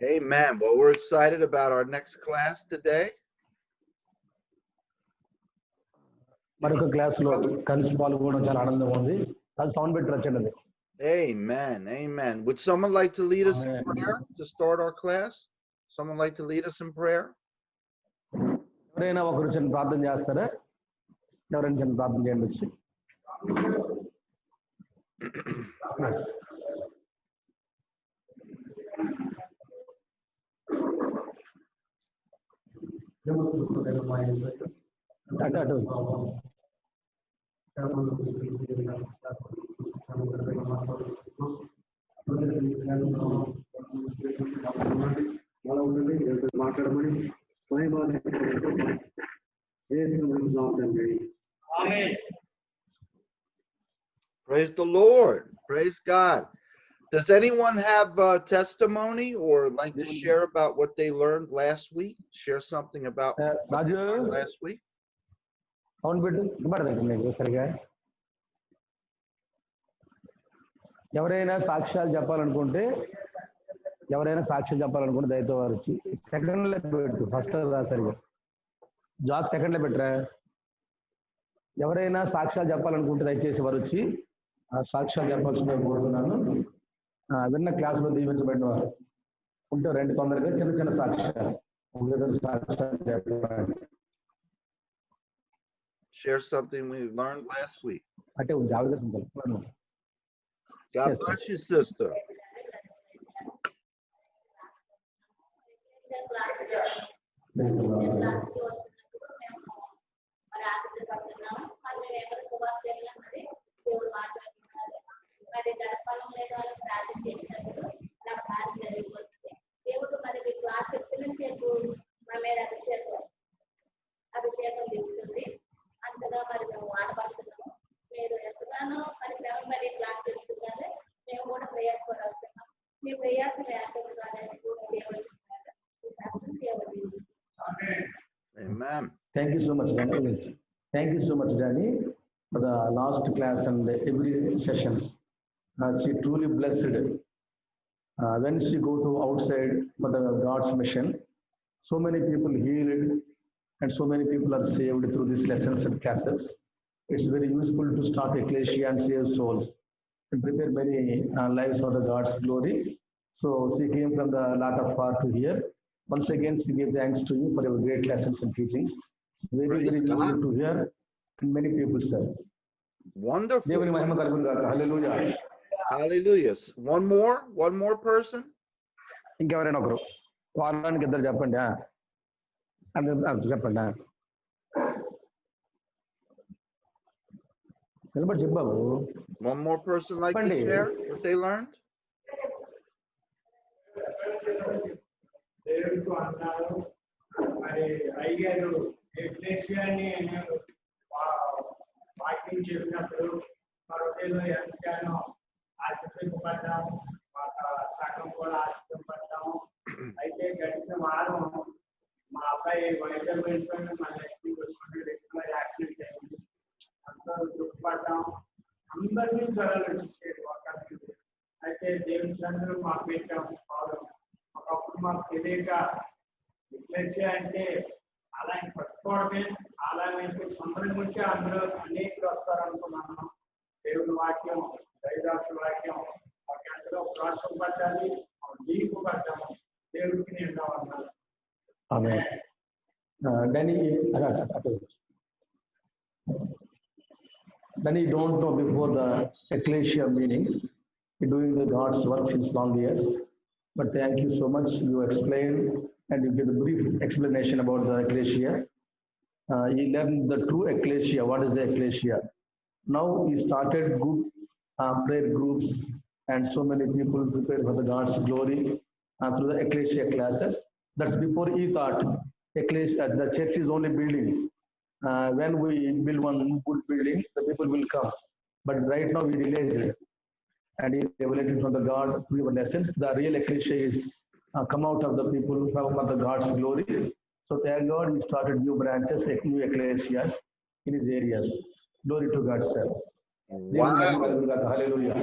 Amen. Well, we're excited about our next class today. మరొక class లో కలిసి పాల్గొనడం చాలా ఆనందంగా ఉంది. అది సౌండ్ పెట్టి వచ్చండి. Amen. Amen. Would someone like to lead us in prayer to start our class? Someone like to lead us in prayer? ఎవరైనా ఒకరు చిన్న ప్రార్థన చేస్తారా? ఎవరైనా చిన్న ప్రార్థన చేయండి వచ్చి. అటు మాట్లాడమని Praise the Lord. Praise God. Does anyone have a testimony or like to share about what they learned last week? Share something about what they learned last week? Sound పెట్టు వినబడదు సరిగా. ఎవరైనా సాక్ష్యాలు చెప్పాలనుకుంటే దయతో వారు వచ్చి సెకండ్లో పెట్టు. ఫస్ట్ సరిగా జాక్ సెకండ్లో పెట్టరా. ఎవరైనా సాక్ష్యాలు చెప్పాలనుకుంటే దయచేసి వారు వచ్చి ఆ సాక్ష్యాలు చెప్పాల్సిందిగా కోరుతున్నాను. విన్న క్లాసులో దీవించబడిన వారు ఉంటే రెండు తొందరగా చిన్న చిన్న సాక్ష్యాలు చెప్పండి. Share something we learned last week. అంటే జాగ్రత్త. God bless you, sister. Amen. Thank you so much, Danny. Thank you so much, Danny, for the last class and every sessions. She truly blessed. When she go to outside for the God's mission, so many people healed and so many people are saved through these lessons and classes. It's very useful to start ecclesia and save souls and prepare many lives for the God's glory. So she came from the lot of far to here. Once again, she gives thanks to you for your great lessons and teachings. It's very useful to hear and many people say. Wonderful. Hallelujah. Hallelujah. One more person. ఇంకెవరైనా ఒకరు వారానికి ఇద్దరు చెప్పండి. చెప్పండి. నిలబడి చెప్పావు. One more person like to share what they learned. దేవుడికి అన్నారు మరి అయ్యారు ఎక్లేసియాని వాక్యం చెప్పినప్పుడు మరొకలో ఎంతగానో ఆశింపబడ్డాము, సగం కూడా ఆశింపబడ్డాము. అయితే గడిచిన వారం మా అబ్బాయి వైద్యం వెళ్ళిపోయిన మన యాక్సిడెంట్ అయింది. అందరూ దుఃఖపడ్డాం. అందరినీ జ్వరాలు వచ్చేసేది ఒకరికి. అయితే దేవుని సందులో మాకు పెట్టాము. ఒకప్పుడు మాకు తెలియక ఎక్లేసియా అంటే అలా పట్టుకోవడమే, అలాగైతే సుందరం నుంచి అందులో అనేకులు వస్తారనుకున్నాను. దేవుని వాక్యం, దైవాసుల వాక్యం ఒక అందులో ప్రాసం పడ్డాలి, లీపు పడ్డాము. దేవుడికి నేను అన్నాను. Then you don't know before the ecclesia meaning, doing the God's work since long years. But thank you so much. You explained and you give a brief explanation about the ecclesia. You learned the true ecclesia. What is the ecclesia? Now you started good prayer groups and so many people prepare for the God's glory through the ecclesia classes. That's before he thought ecclesia, the church is only building. When we build one good building, the people will come. But right now we realized it. And he revelated from the God through your lessons. The real ecclesia is come out of the people from the God's glory. So thank God he started new branches, new ecclesias in his areas. Glory to God, sir. Wow. Hallelujah.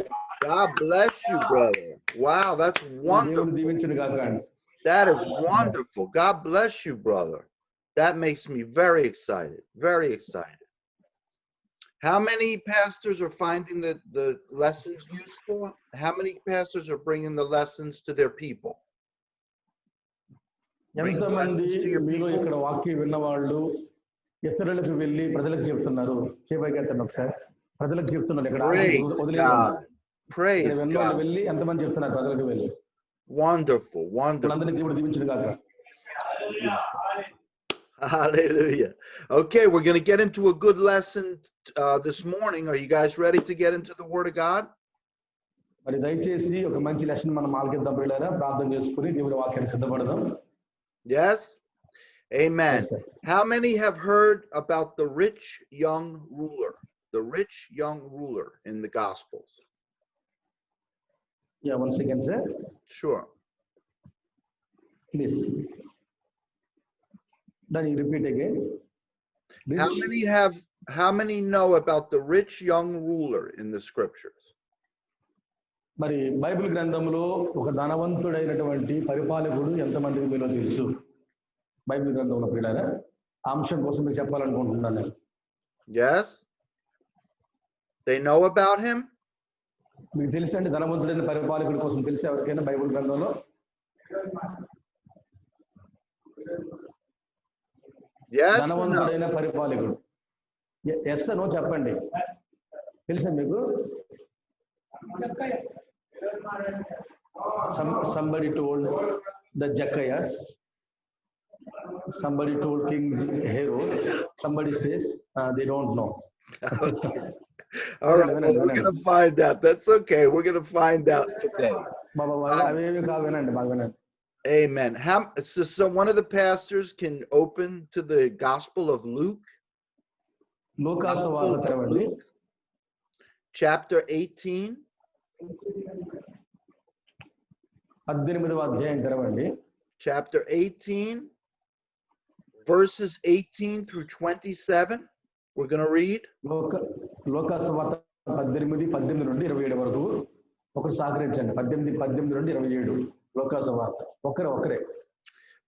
God bless you, brother. Wow, that's wonderful. That is wonderful. God bless you, brother. That makes me very excited. Very excited. How many pastors are finding the lessons useful? How many pastors are bringing the lessons to their people? Bring the ఎంతమంది lessons to your మీలో people. ఇక్కడ వాక్యం విన్నవాళ్ళు ఇతరులకు వెళ్ళి ప్రజలకు చెప్తున్నారు? చేపైకెత్తండి ఒకసారి. ప్రజలకు చెప్తున్నారు ఇక్కడ Praise God. Praise విన్నోళ్ళు God. వెళ్ళి ఎంతమంది చెప్తున్నారు ప్రజలకు వెళ్ళి? Wonderful, wonderful. అందరినీ దేవుడు దీవించును గాక. Hallelujah. Okay, we're going to get into a good lesson this morning. Are you guys ready to get into the Word of God? మరి దయచేసి ఒక మంచి లెసన్ మనం ఆలకిద్దాం పిల్లరా, ప్రార్థన చేసుకుని దేవుడి వాక్యానికి సిద్ధపడదాం. Yes? Amen. Yes, sir. How many have heard about the rich young ruler? The rich young ruler in the Gospels? Yeah, 1 second, sir. Sure. Please. Then you repeat again. How many know about the rich young ruler in the scriptures? మరి Bible గ్రంథంలో ఒక ధనవంతుడైనటువంటి పరిపాలకుడు ఎంతమందికి మీలో తెలుసు? Bible గ్రంథంలో పిల్లరా, అంశం కోసం మీకు చెప్పాలనుకుంటున్నాను నేను. Yes? They know about him? మీకు తెలుసండి ధనవంతుడైన పరిపాలకుడి కోసం తెలిసి ఎవరికైనా బైబిల్ గ్రంథంలో? Yes. ధనవంతుడైన పరిపాలకుడు. ఎస్ నో చెప్పండి. తెలుసా మీకు? Somebody told the Zacchaeus. Somebody told King Herod. Somebody says they don't know. Okay. All right, well, we're going to find out. That's okay. We're going to find out today. Amen. So one of the pastors can open to the Gospel of Luke. Gospel of Luke, chapter 18. Chapter 18, verses 18 through 27. We're going to read.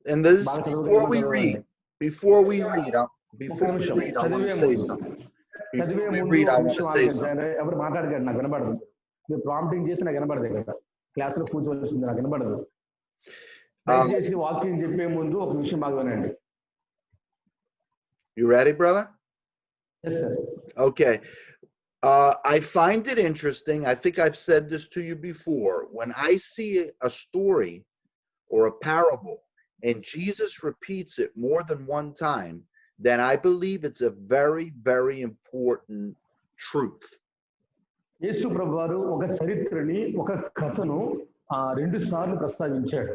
And this is before we read, I want to say something. Before we read, I want to say something. మీరు prompting చేసి నాకు వినపడదు కదా, class లో కూర్చోవలసింది నాకు వినపడదు. దయచేసి వాక్యం చెప్పే ముందు ఒక విషయం బాగా వినండి. You ready, brother? Yes, sir. Okay. I find it interesting. I think I've said this to you before. When I see a story or a parable and Jesus repeats it more than one time, then I believe it's a very, very important truth. యేసు ప్రభువారు ఒక చరిత్రని, ఒక కథను రెండు సార్లు ప్రస్తావించాడు.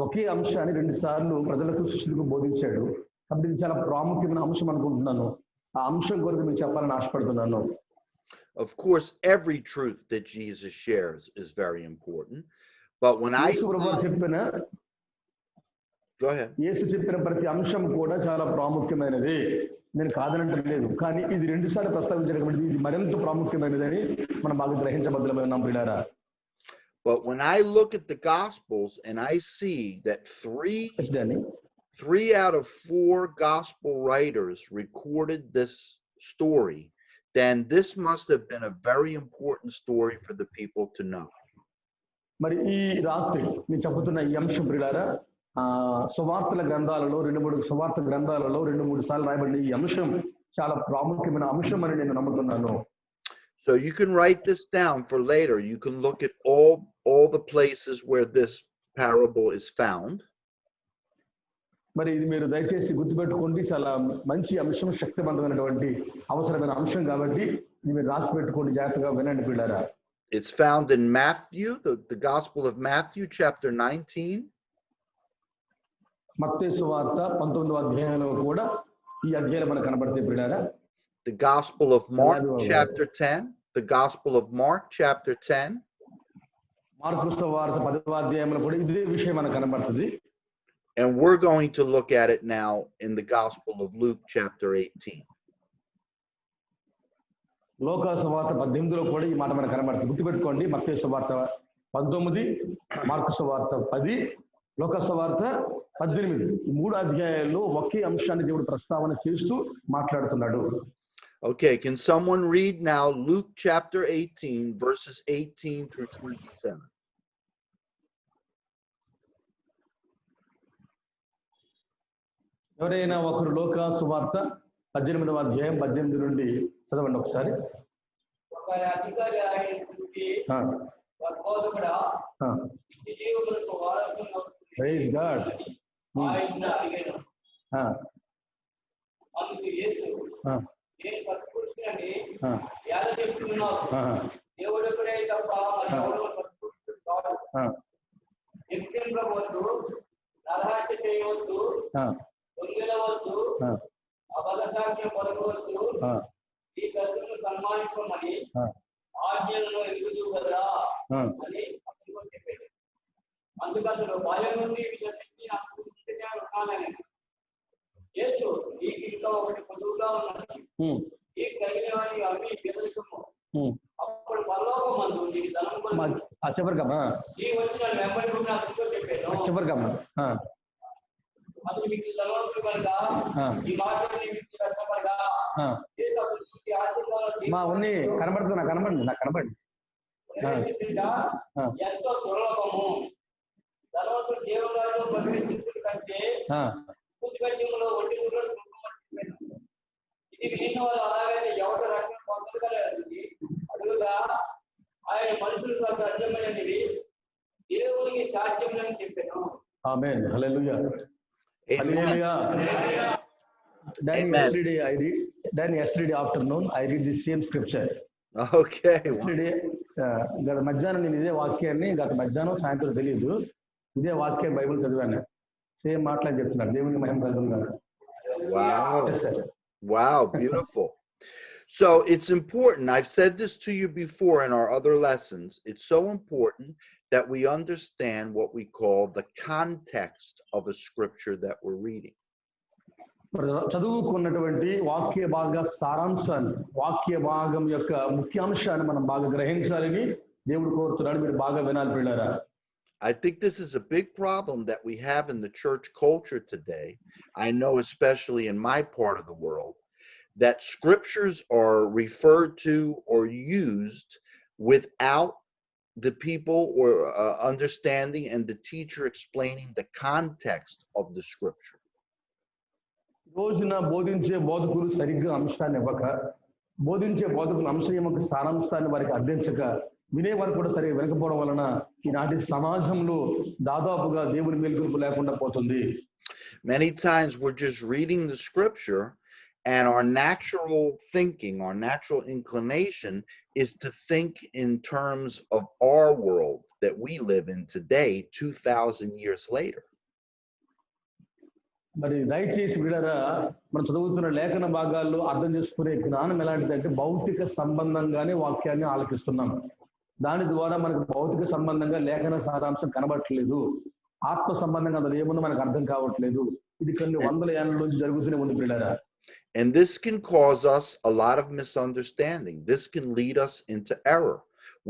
ఒకే అంశాన్ని రెండు సార్లు ప్రజలకు, శిష్యులకు బోధించాడు. కాబట్టి ఇది చాలా ప్రాముఖ్యమైన అంశం అనుకుంటున్నాను. ఆ అంశం కొరకు మీకు చెప్పాలని ఆశపడుతున్నాను. Of course, every truth that Jesus shares is very important. But when యేసు ప్రభువారు చెప్పిన Go ahead. యేసు చెప్పిన ప్రతి అంశం కూడా చాలా ప్రాముఖ్యమైనది. నేను కాదనంటలేదు, కానీ ఇది రెండు సార్లు ప్రస్తావించారు కాబట్టి ఇది మరింత ప్రాముఖ్యమైనదని మనం బాగా గ్రహించబద్దులమై ఉన్నాం పిల్లారా. But when I look at the Gospels and I see that three out of 4 Gospel writers recorded this story, then this must have been a very important story for the people to know. మరి ఈ రాత్రి నేను చెబుతున్న ఈ అంశం పిల్లారా, సువార్తల గ్రంథాలలో 2-3 సువార్త గ్రంథాలలో 2-3 సార్లు రాయబడిన ఈ అంశం చాలా ప్రాముఖ్యమైన అంశం అని నేను నమ్ముతున్నాను. So you can write this down for later. You can look at all the places where this parable is found. మరి ఇది మీరు దయచేసి గుర్తుపెట్టుకోండి. చాలా మంచి అంశం, శక్తివంతమైనటువంటి అవసరమైన అంశం కాబట్టి ఇది మీరు రాసి పెట్టుకోండి, జాగ్రత్తగా వినండి పిల్లారా. It's found in Matthew, the Gospel of Matthew, chapter 19. మత్తయి సువార్త 19వ అధ్యాయంలో కూడా ఈ అధ్యాయాలు మనకు కనబడతాయి పిల్లారా. The Gospel of Mark, chapter 10. The Gospel of Mark, chapter 10. Mark సువార్త 10వ అధ్యాయంలో కూడా ఇదే విషయం మనకు కనబడుతుంది. And we're going to look at it now in the Gospel of Luke, chapter 18. లోకా సువార్త 18లో కూడా ఈ మాట మనకు కనబడుతుంది. గుర్తుపెట్టుకోండి, మత్తయి సువార్త 19, మార్కు సువార్త 10, లోకసువార్త 18 ఈ 3 అధ్యాయాల్లో ఒకే అంశాన్ని దేవుడు ప్రస్తావన చేస్తూ మాట్లాడుతున్నాడు. Okay, can someone read now Luke chapter 18, verses 18 through 27? ఎవరైనా ఒకరు లోకసువార్త 18వ అధ్యాయం 18 నుండి చదవండి ఒకసారి. ఒక అధికారి ఆయన చూసి బోధకుడా నిత్య జీవమునకు వారసులను ప్రైజ్ గాడ్. ఆయన అడిగాను. అందుకు యేసు నేను సత్పురుషుని ఎలా చెప్తున్నావు? దేవుడొక్కడే తప్ప ఎవరు సత్పురుషుడు కాదు. ఎక్కింపవద్దు, నరహత్య చేయవద్దు, దొంగిలవద్దు, అబద్ధసాక్ష్యం పలకవద్దు, ఈ కత్తులను సన్మానించమని ఆజ్ఞలను ఎదుగుదు కదా అని అతనితో చెప్పాడు. అందుకు అతడు భయం నుండి విశ్వసించి నాకు ఇంటినే ఉన్నానని. యేసు నీకు ఇంకా ఒకటి పొదువుగా ఉన్నది, ఈ కలిగిన వాడిని అమ్మి బెదరుకుము, అప్పుడు పరలోకమందు నీకు ధనం చెప్పరుకమ్మా ఈ వచ్చి నన్ను వెంబడి అతనితో చెప్పాను. చెప్పరుకమ్మా అతను మీకు ధనవంతుడు కనుక ఈ మాటలు నీకు కష్టపడగా మా ఉన్ని కనబడుతుంది, నాకు కనబడి ఎంతో దుర్లభము. ధనవంతుడు దేవుడు ప్రకటించుడు కంటే పూర్తిలో వడ్డీ ఇది విన్న వాళ్ళు అలాగైతే ఎవరు రక్షణ పొందగలది అడుగుగా ఆయన మనుషులకు సాధ్యమైనది దేవునికి సాధ్యమని చెప్పాను. ఆమేన్. హల్లెలూయా. Yesterday afternoon I read the same scripture. Okay. గత మధ్యాహ్నం నేను ఇదే వాక్యాన్ని మధ్యాహ్నం సాయంత్రం తెలియదు, ఇదే వాక్యం బైబిల్ చదివాను. సేమ్ మాట్లాడి చెప్తున్నాను. దేవునికి మహిమ కలుగును. Wow. Yes, sir. Wow, beautiful. So it's important. I've said this to you before in our other lessons. It's so important that we understand what we call the context of a scripture that we're reading. చదువుకున్నటువంటి వాక్య భాగ సారాంశాన్ని, వాక్య భాగం యొక్క ముఖ్యాంశాన్ని మనం బాగా గ్రహించాలని దేవుడు కోరుతున్నాడు. మీరు బాగా వినాలి పిల్లరా. I think this is a big problem that we have in the church culture today. I know especially in my part of the world that scriptures are referred to or used without the people or understanding and the teacher explaining the context of the scripture. రోజున బోధించే బోధకులు సరిగ్గా అంశాన్ని ఇవ్వక, బోధించే బోధకులు అంశం యొక్క సారాంశాన్ని వారికి అందించక, వినేవారు కూడా సరిగా వినకపోవడం వలన ఈనాటి సమాజంలో దాదాపుగా దేవుని మేలుకొలుపు లేకుండా పోతుంది. Many times we're just reading the scripture and our natural thinking, our natural inclination is to think in terms of our world that we live in today, 2000 years later. మరి దయచేసి వీళ్ళరా, మనం చదువుతున్న లేఖన భాగాల్లో అర్థం చేసుకునే జ్ఞానం ఎలాంటిదంటే భౌతిక సంబంధంగానే వాక్యాన్ని ఆలకిస్తున్నాం. దాని ద్వారా మనకు భౌతిక సంబంధంగా లేఖన సారాంశం కనబడట్లేదు. ఆత్మ సంబంధంగా అందులో ఏముందో మనకు అర్థం కావట్లేదు. ఇది కొన్ని వందల ఏళ్ల నుంచి జరుగుతూనే ఉంది పిల్లరా. And this can cause us a lot of misunderstanding. This can lead us into error.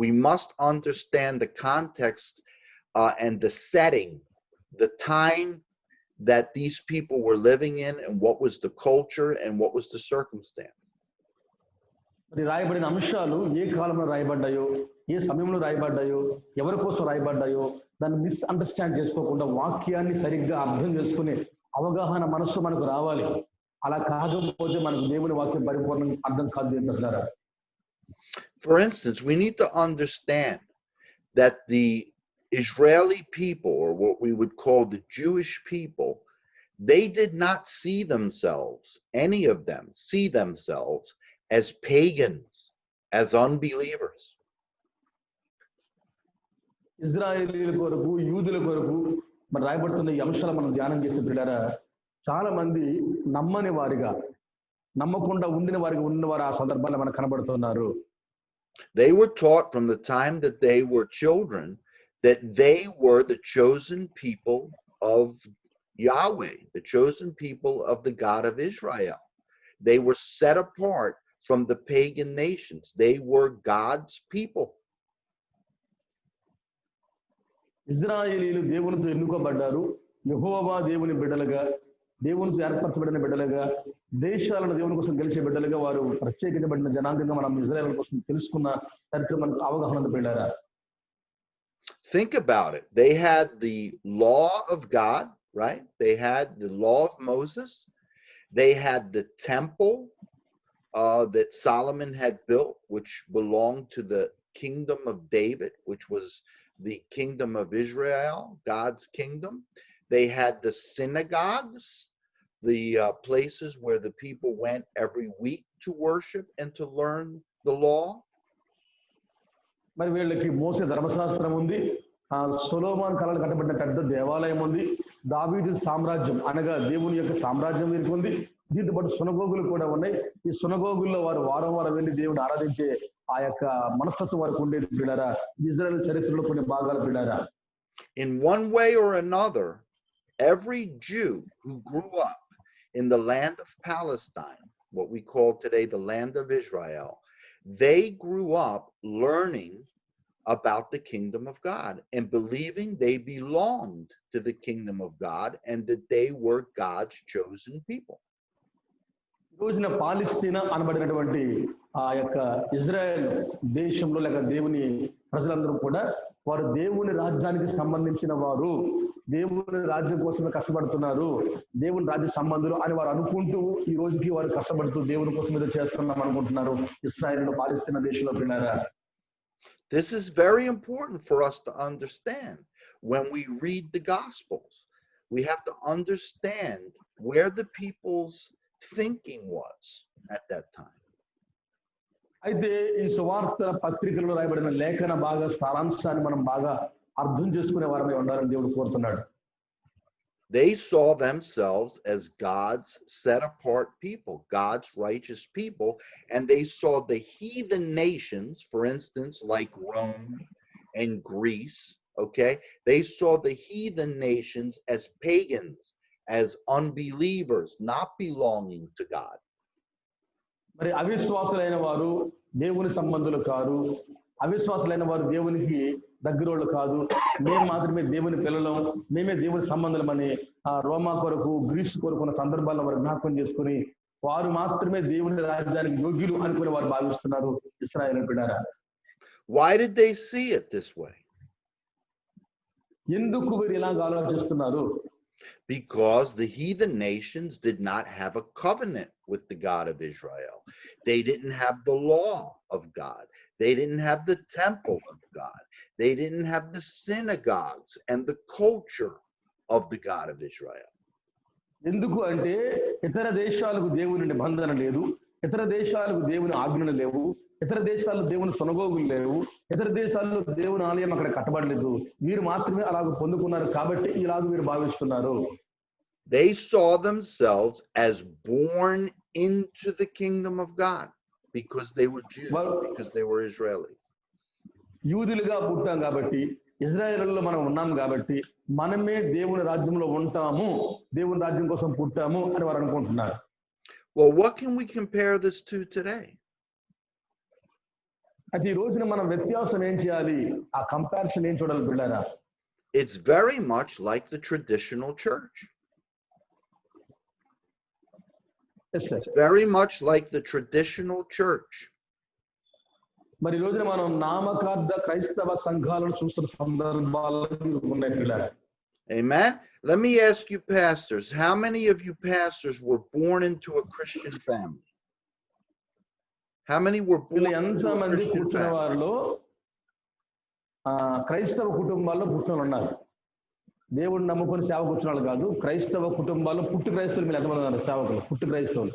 We must understand the context and the setting, the time that these people were living in, and what was the culture and what was the circumstance. మరి రాయబడిన అంశాలు ఏ కాలంలో రాయబడ్డాయో, ఏ సమయంలో రాయబడ్డాయో, ఎవరి కోసం రాయబడ్డాయో దాన్ని misunderstand చేసుకోకుండా వాక్యాన్ని సరిగ్గా అర్థం చేసుకునే అవగాహన మనస్సు మనకు రావాలి. అలా కాకపోతే మనకు దేవుని వాక్యం పరిపూర్ణంగా అర్థం కాదు అంటారా. For instance, we need to understand that the Israeli people, or what we would call the Jewish people, they did not see themselves, any of them, see themselves as pagans, as unbelievers. ఇజ్రాయేలీల కొరకు, యూదుల కొరకు మరి రాయబడుతున్న ఈ అంశాలు మనం ధ్యానం చేసే పిల్లరా, చాలా మంది నమ్మని వారిగా, నమ్మకుండా ఉండిన వారిగా ఉన్నవారు ఆ సందర్భాల్లో మనకు కనబడుతున్నారు. They were taught from the time that they were children that they were the chosen people of Yahweh, the chosen people of the God of Israel. They were set apart from the pagan nations. They were God's people. ఇజ్రాయేలీలు దేవునితో ఎన్నుకోబడ్డారు, యెహోవా దేవుని బిడ్డలుగా, దేవునితో ఏర్పరచబడిన బిడ్డలుగా, దేశాలను దేవుని కోసం గెలిచే బిడ్డలుగా వారు ప్రత్యేకించబడిన జనాంగంగా మనం ఇజ్రాయేల్ కోసం తెలుసుకున్న చరిత్ర మనకు అవగాహన పెళ్ళారా. Think about it. They had the law of God, right? They had the law of Moses. They had the temple that Solomon had built, which belonged to the kingdom of David, which was the kingdom of Israel, God's kingdom. They had the synagogues, the places where the people went every week to worship and to learn the law. మరి వీళ్ళకి మోసే ధర్మశాస్త్రం ఉంది, సొలొమోను కాలంలో కట్టబడిన పెద్ద దేవాలయం ఉంది, దావీదు సామ్రాజ్యం అనగా దేవుని యొక్క సామ్రాజ్యం వీరికి ఉంది. దీంతో పాటు సునగోగులు కూడా ఉన్నాయి. ఈ సునగోగుల్లో వారు వారం వారం వెళ్ళి దేవుని ఆరాధించే ఆ యొక్క మనస్తత్వం వారికి ఉండేది పిల్లారా. ఇజ్రాయెల్ చరిత్రలో కొన్ని భాగాలు పిల్లారా. In one way or another, every Jew who grew up in the land of Palestine, what we call today the land of Israel, they grew up learning about the kingdom of God and believing they belonged to the kingdom of God and that they were God's chosen people. రోజున పాలిస్తీనా అనబడినటువంటి ఆ యొక్క Israel దేశంలో లేక దేవుని ప్రజలందరూ కూడా వారు దేవుని రాజ్యానికి సంబంధించిన వారు, దేవుని రాజ్యం కోసమే కష్టపడుతున్నారు, దేవుని రాజ్య సంబంధులు అని వారు అనుకుంటూ ఈ రోజుకి వారు కష్టపడుతూ దేవుని కోసం ఏదో చేస్తున్నాం అనుకుంటున్నారు. ఇశ్రాయేలు పాలిస్తీనా దేశంలో పిల్లారా. This is very important for us to understand. When we read the Gospels, we have to understand where the people's thinking was at that time. అయితే ఈ సువార్త పత్రికల్లో రాయబడిన లేఖన బాగా సారాంశాన్ని మనం బాగా అర్థం చేసుకునే వారమే ఉండాలని దేవుడు కోరుతున్నాడు. They saw themselves as God's set apart people, God's righteous people, and they saw the heathen nations, for instance, like Rome and Greece, okay? They saw the heathen nations as pagans, as unbelievers, not belonging to God. మరి అవిశ్వాసులైన వారు దేవుని సంబంధులు కాదు, అవిశ్వాసులైన వారు దేవునికి దగ్గరోళ్ళు కాదు, మేము మాత్రమే దేవుని పిల్లలం, మేమే దేవుని సంబంధులమని రోమా కొరకు గ్రీసు కొరకు ఉన్న సందర్భాల్లో వారు జ్ఞాపకం చేసుకుని వారు మాత్రమే దేవుని రాజ్యానికి యోగ్యులు అనుకుని వారు భావిస్తున్నారు ఇశ్రాయేలు బిడ్డలారా. Why did they see it this way? ఎందుకు వీరు ఇలాగ ఆలోచిస్తున్నారు? Because the heathen nations did not have a covenant with the God of Israel. They didn't have the law of God. They didn't have the temple of God. They didn't have the synagogues and the culture of the God of Israel. ఎందుకు అంటే ఇతర దేశాలకు దేవుని నిబంధన లేదు, ఇతర దేశాలకు దేవుని ఆజ్ఞలు లేవు, ఇతర దేశాల్లో దేవుని సునగోగులు లేవు, ఇతర దేశాల్లో దేవుని ఆలయం అక్కడ కట్టబడలేదు. వీరు మాత్రమే అలాగ పొందుకున్నారు కాబట్టి ఇలాగ వీరు భావిస్తున్నారు. They saw themselves as born into the kingdom of God because they were Jews, because they were Israelis. యూదులుగా పుట్టాం కాబట్టి, ఇజ్రాయేలులో మనం ఉన్నాం కాబట్టి మనమే దేవుని రాజ్యంలో ఉంటాము, దేవుని రాజ్యం కోసం పుట్టాము అని వారు అనుకుంటున్నారు. Well, what can we compare this to today? అయితే ఈ రోజున మనం వ్యత్యాసం ఏం చేయాలి? ఆ కంపారిజన్ ఏం చూడాలి బిడ్డలారా? It's very much like the traditional church. Yes, sir. It's very much like the traditional church. మరి ఈ రోజున మనం నామకార్థ క్రైస్తవ సంఘాలను చూస్తున్న సందర్భాలు ఉన్నాయి పిల్లలు. Amen. Let me ask you pastors, how many of you pastors were born into a Christian family? How many were born into a Christian family? వారిలో క్రైస్తవ కుటుంబాల్లో పుట్టిన ఉన్నారు. దేవుడిని నమ్ముకొని సేవ కూర్చున్న వాళ్ళు కాదు, క్రైస్తవ కుటుంబాల్లో పుట్టి క్రైస్తవులు మీరు ఎంతమంది ఉన్నారు? సేవకులు పుట్టి క్రైస్తవులు.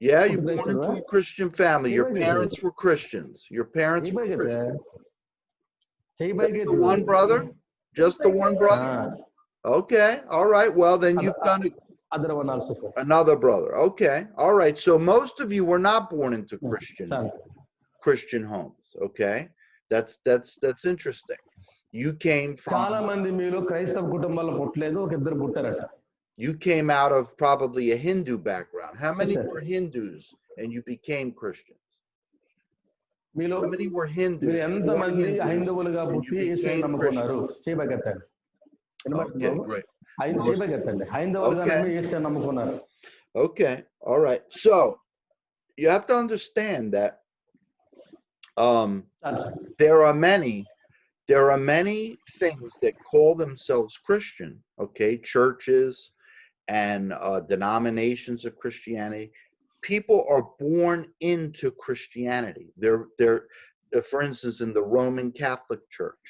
Yeah, you're born into a Christian family. Your parents were Christians. Your parents were Christians. Just the one brother? Just the one brother? Okay. All right. Well, then you've done it. Another brother. Okay. All right. So most of you were not born into Christian homes. Okay. That's interesting. You came from. చాలా మంది మీలో క్రైస్తవ కుటుంబాల్లో పుట్టలేదు, ఒక ఇద్దరు పుట్టారట. You came out of probably a Hindu background. How many were Hindus and you became Christians? మీలో How many were Hindus? మీరు born ఎంతమంది Hindus, హైందవులుగా and you పుట్టి యేసుని became నమ్ముకున్నారు? Christians? చేయబగెత్తండి. వినబడుతుంది Okay, బాబు? great. చేయబగెత్తండి. హైందవులుగా Okay. నమ్మి యేసుని నమ్ముకున్నారు. Okay, all right. So you have to understand that చాలు చాలు. there are many things that call themselves Christian, okay, churches and denominations of Christianity. People are born into Christianity. They're for instance, in the Roman Catholic Church,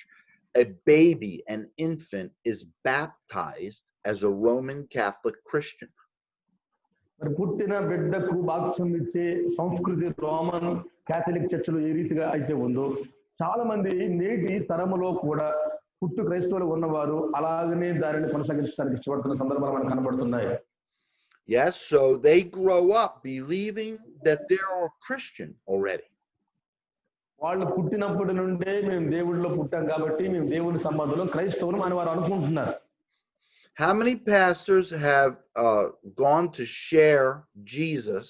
a baby, an infant, is baptized as a Roman Catholic Christian. మరి పుట్టిన బిడ్డకు బాప్తిసం ఇచ్చే సంస్కృతి Roman Catholic చర్చిలో ఏ రీతిగా అయితే ఉందో, చాలా మంది నేటి తరములో కూడా పుట్టు క్రైస్తవులు ఉన్నవారు అలాగనే దానిని కొనసాగించడానికి ఇష్టపడుతున్న సందర్భాలు మనకు కనబడుతున్నాయి. Yes, so they grow up believing that they're a Christian already. వాళ్ళు పుట్టినప్పటి నుండే మేము దేవుడిలో పుట్టాం కాబట్టి మేము దేవుడి సంబంధంలో క్రైస్తవులు అని వారు అనుకుంటున్నారు. How many pastors have gone to share Jesus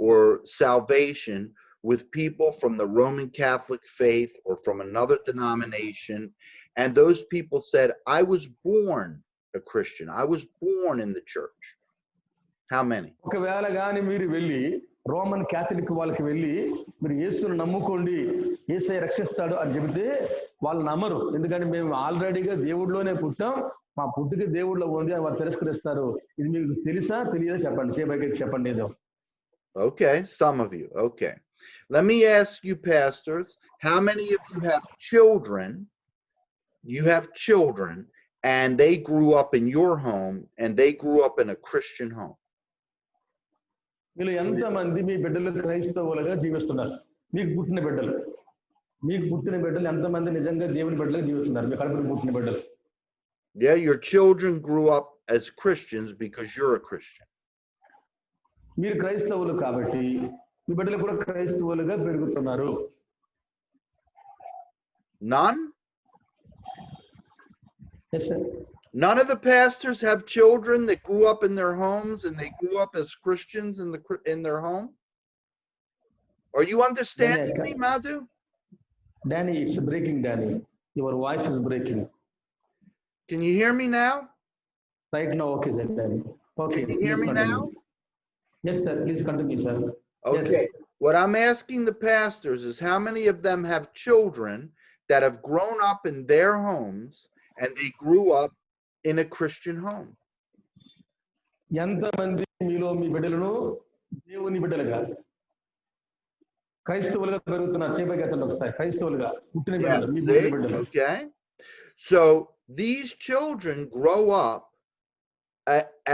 or salvation with people from the Roman Catholic faith or from another denomination, and those people said, I was born a Christian, I was born in the church? How many? ఒకవేళ గాని మీరు వెళ్ళి Roman Catholic వాళ్ళకి వెళ్ళి మీరు యేసును నమ్ముకోండి, యేసయ్య రక్షిస్తాడు అని చెబితే వాళ్ళు నమ్మరు. ఎందుకంటే మేము ఆల్రెడీగా దేవుడిలోనే పుట్టాం, మా పుట్టుక దేవుడిలో ఉంది అని వారు తిరస్కరిస్తారు. ఇది మీకు తెలుసా తెలియదా చెప్పండి, చేయబోయేది చెప్పండి ఏదో. Okay, some of you. Okay. Let me ask you, pastors, how many of you have children? You have children and they grew up in your home and they grew up in a Christian home? మీరు ఎంతమంది మీ బిడ్డలు క్రైస్తవులుగా జీవిస్తున్నారు? మీకు పుట్టిన బిడ్డలు ఎంతమంది నిజంగా దేవుని బిడ్డలుగా జీవిస్తున్నారు? మీ కడుపులో పుట్టిన బిడ్డలు. Yeah, your children grew up as Christians because you're a Christian. మీరు క్రైస్తవులు కాబట్టి మీ బిడ్డలు కూడా క్రైస్తవులుగా పెరుగుతున్నారు. None? Yes, sir. None of the pastors have children that grew up in their homes and they grew up as Christians in their home? Are you understanding me, Madhu? Danny, it's breaking, Danny. Your voice is breaking. Can you hear me now? Right now, okay, sir, Danny. Okay. Can you hear me now? Yes, sir. Please continue, sir. Okay. Yes. What I'm asking the pastors is how many of them have children that have grown up in their homes and they grew up in a Christian home? ఎంతమంది మీలో మీ బిడ్డలను దేవుని బిడ్డలుగా క్రైస్తవులుగా పెరుగుతున్నారు? చేయబోయేతండి ఒకసారి. క్రైస్తవులుగా పుట్టిన బిడ్డలు, మీ పుట్టిన బిడ్డలు. Okay. So these children grow up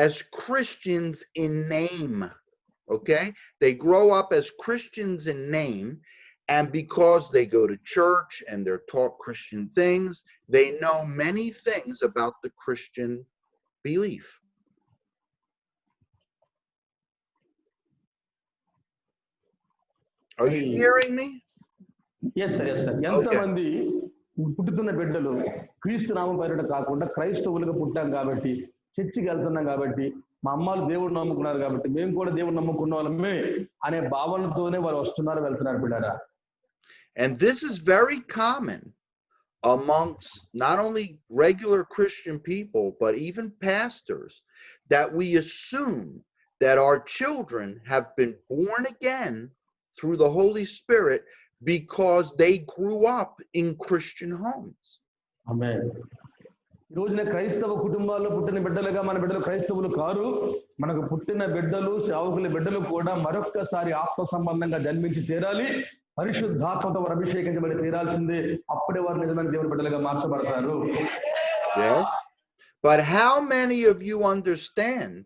as Christians in name. Okay, they grow up as Christians in name, and because they go to church and they're taught Christian things, they know many things about the Christian belief. Are you hearing me? Yes, sir. Yes, sir. ఎంతమంది పుట్టుతున్న బిడ్డలు క్రీస్తు నామం పేరిట కాకుండా క్రైస్తవులుగా పుట్టాం కాబట్టి, చర్చికి వెళ్తున్నాం కాబట్టి, మా అమ్మాలు దేవుడు నమ్ముకున్నారు కాబట్టి మేము కూడా దేవుడు నమ్ముకున్న వాళ్ళమే అనే భావనతోనే వారు వస్తున్నారు, వెళ్తున్నారు బిడ్డారా. And this is very common amongst not only regular Christian people, but even pastors, that we assume that our children have been born again through the Holy Spirit because they grew up in Christian homes. Amen. ఈ రోజున క్రైస్తవ కుటుంబాల్లో పుట్టిన బిడ్డలుగా మన బిడ్డలు క్రైస్తవులు car. మనకు పుట్టిన బిడ్డలు, సేవకుల బిడ్డలు కూడా మరొక్కసారి ఆత్మ సంబంధంగా జన్మించి తీరాలి, పరిశుద్ధాత్మతో వారు అభిషేకించబడి తీరాల్సిందే. అప్పుడే వారు నిజమైన దేవుని బిడ్డలుగా మార్చబడతారు. Yes, but how many of you understand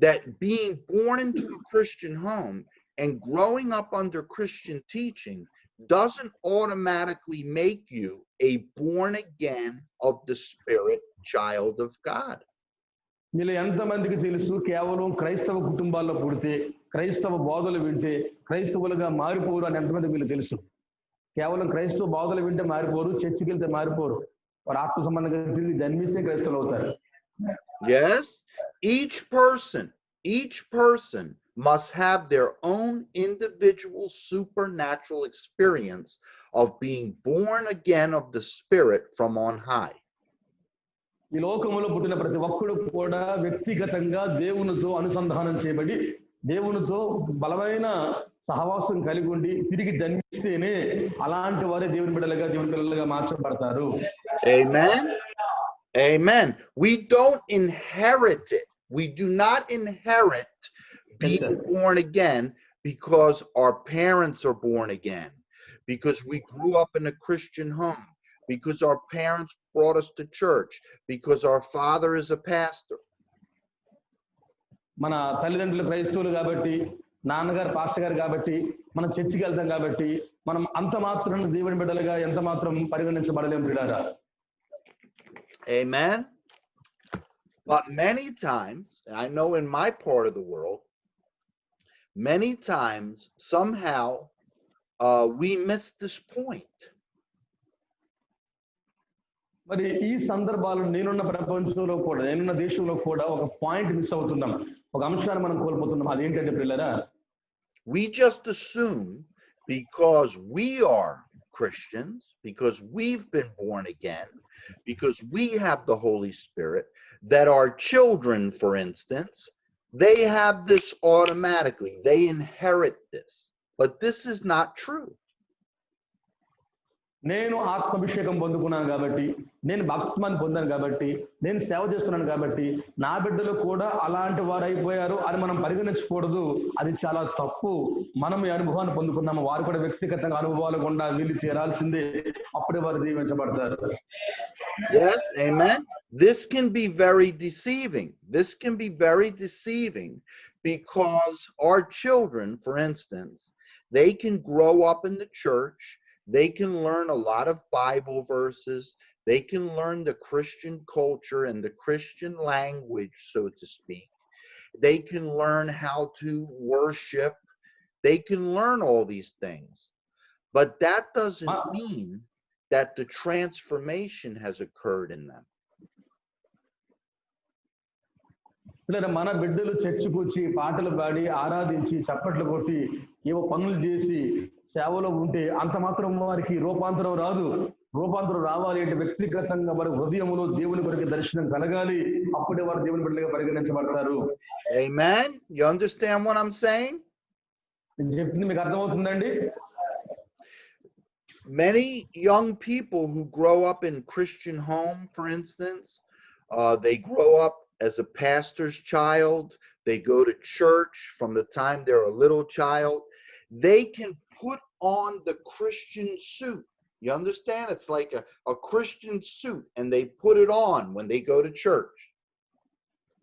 that being born into a Christian home and growing up under Christian teaching doesn't automatically make you a born again of the Spirit child of God? మీలో ఎంతమందికి తెలుసు కేవలం క్రైస్తవ కుటుంబాల్లో పుడితే, క్రైస్తవ బోధలు వింటే క్రైస్తవులుగా మారిపోరు అని ఎంతమందికి మీకు తెలుసు? కేవలం క్రైస్తవ బోధలు వింటే మారిపోరు, చర్చికి వెళ్తే మారిపోరు. వారు ఆత్మ సంబంధంగా తిరిగి జన్మిస్తే క్రైస్తవులు అవుతారు. Yes, each person must have their own individual supernatural experience of being born again of the Spirit from on high. ఈ లోకములో పుట్టిన ప్రతి ఒక్కడు కూడా వ్యక్తిగతంగా దేవునితో అనుసంధానం చేయబడి దేవునితో బలమైన సహవాసం కలిగి ఉండి తిరిగి జన్మిస్తేనే అలాంటి వారే దేవుని పిల్లలుగా మార్చబడతారు. Amen. Amen. We don't inherit it. We do not inherit being born again because our parents are born again, because we grew up in a Christian home, because our parents brought us to church, because our father is a pastor. మన తల్లిదండ్రులు క్రైస్తవులు కాబట్టి, నాన్నగారు pastor గారు కాబట్టి, మనం చర్చికి వెళ్తాం కాబట్టి మనం అంత మాత్రం దేవుని బిడ్డలుగా ఎంత మాత్రం పరిగణించబడలేం ప్రియులారా. Amen. But many times, and I know in my part of the world, many times somehow we miss this point. మరి ఈ సందర్భాలు నేనున్న ప్రపంచంలో కూడా, నేనున్న దేశంలో కూడా ఒక పాయింట్ మిస్ అవుతున్నాం, ఒక అంశాన్ని మనం కోల్పోతున్నాం. అదేంటంటే పిల్లరా, we just assume because we are Christians, because we've been born again, because we have the Holy Spirit, that our children, for instance, they have this automatically. They inherit this. But this is not true. నేను ఆత్మాభిషేకం పొందుకున్నాను కాబట్టి, నేను బాప్తిస్మాన్ని పొందాను కాబట్టి, నేను సేవ చేస్తున్నాను కాబట్టి నా బిడ్డలు కూడా అలాంటి వారు అయిపోయారు అని మనం పరిగణించకూడదు. అది చాలా తప్పు. మనం ఈ అనుభవాన్ని పొందుకున్నాము, వారు కూడా వ్యక్తిగతంగా అనుభవాలు గుండా వెళ్ళి తీరాల్సిందే, అప్పుడే వారు దీవించబడతారు. Yes, amen. This can be very deceiving. This can be very deceiving because our children, for instance, they can grow up in the church. They can learn a lot of Bible verses. They can learn the Christian culture and the Christian language, so to speak. They can learn how to worship. They can learn all these things. But that doesn't mean that the transformation has occurred in them. మన బిడ్డలు చర్చికి వచ్చి పాటలు పాడి ఆరాధించి చప్పట్లు కొట్టి ఏవో పనులు చేసి సేవలో ఉంటే అంత మాత్రం వారికి రూపాంతరం రాదు. రూపాంతరం రావాలి అంటే వ్యక్తిగతంగా వారి హృదయములో దేవుని కొరకు దర్శనం కలగాలి, అప్పుడే వారు దేవుని బిడ్డలుగా పరిగణించబడతారు. Amen. You understand what I'm saying? నేను చెప్పింది మీకు అర్థమవుతుందండి? Many young people who grow up in Christian home, for instance, they grow up as a pastor's child. They go to church from the time they're a little child. They can put on the Christian suit. You understand? It's like a Christian suit, and they put it on when they go to church.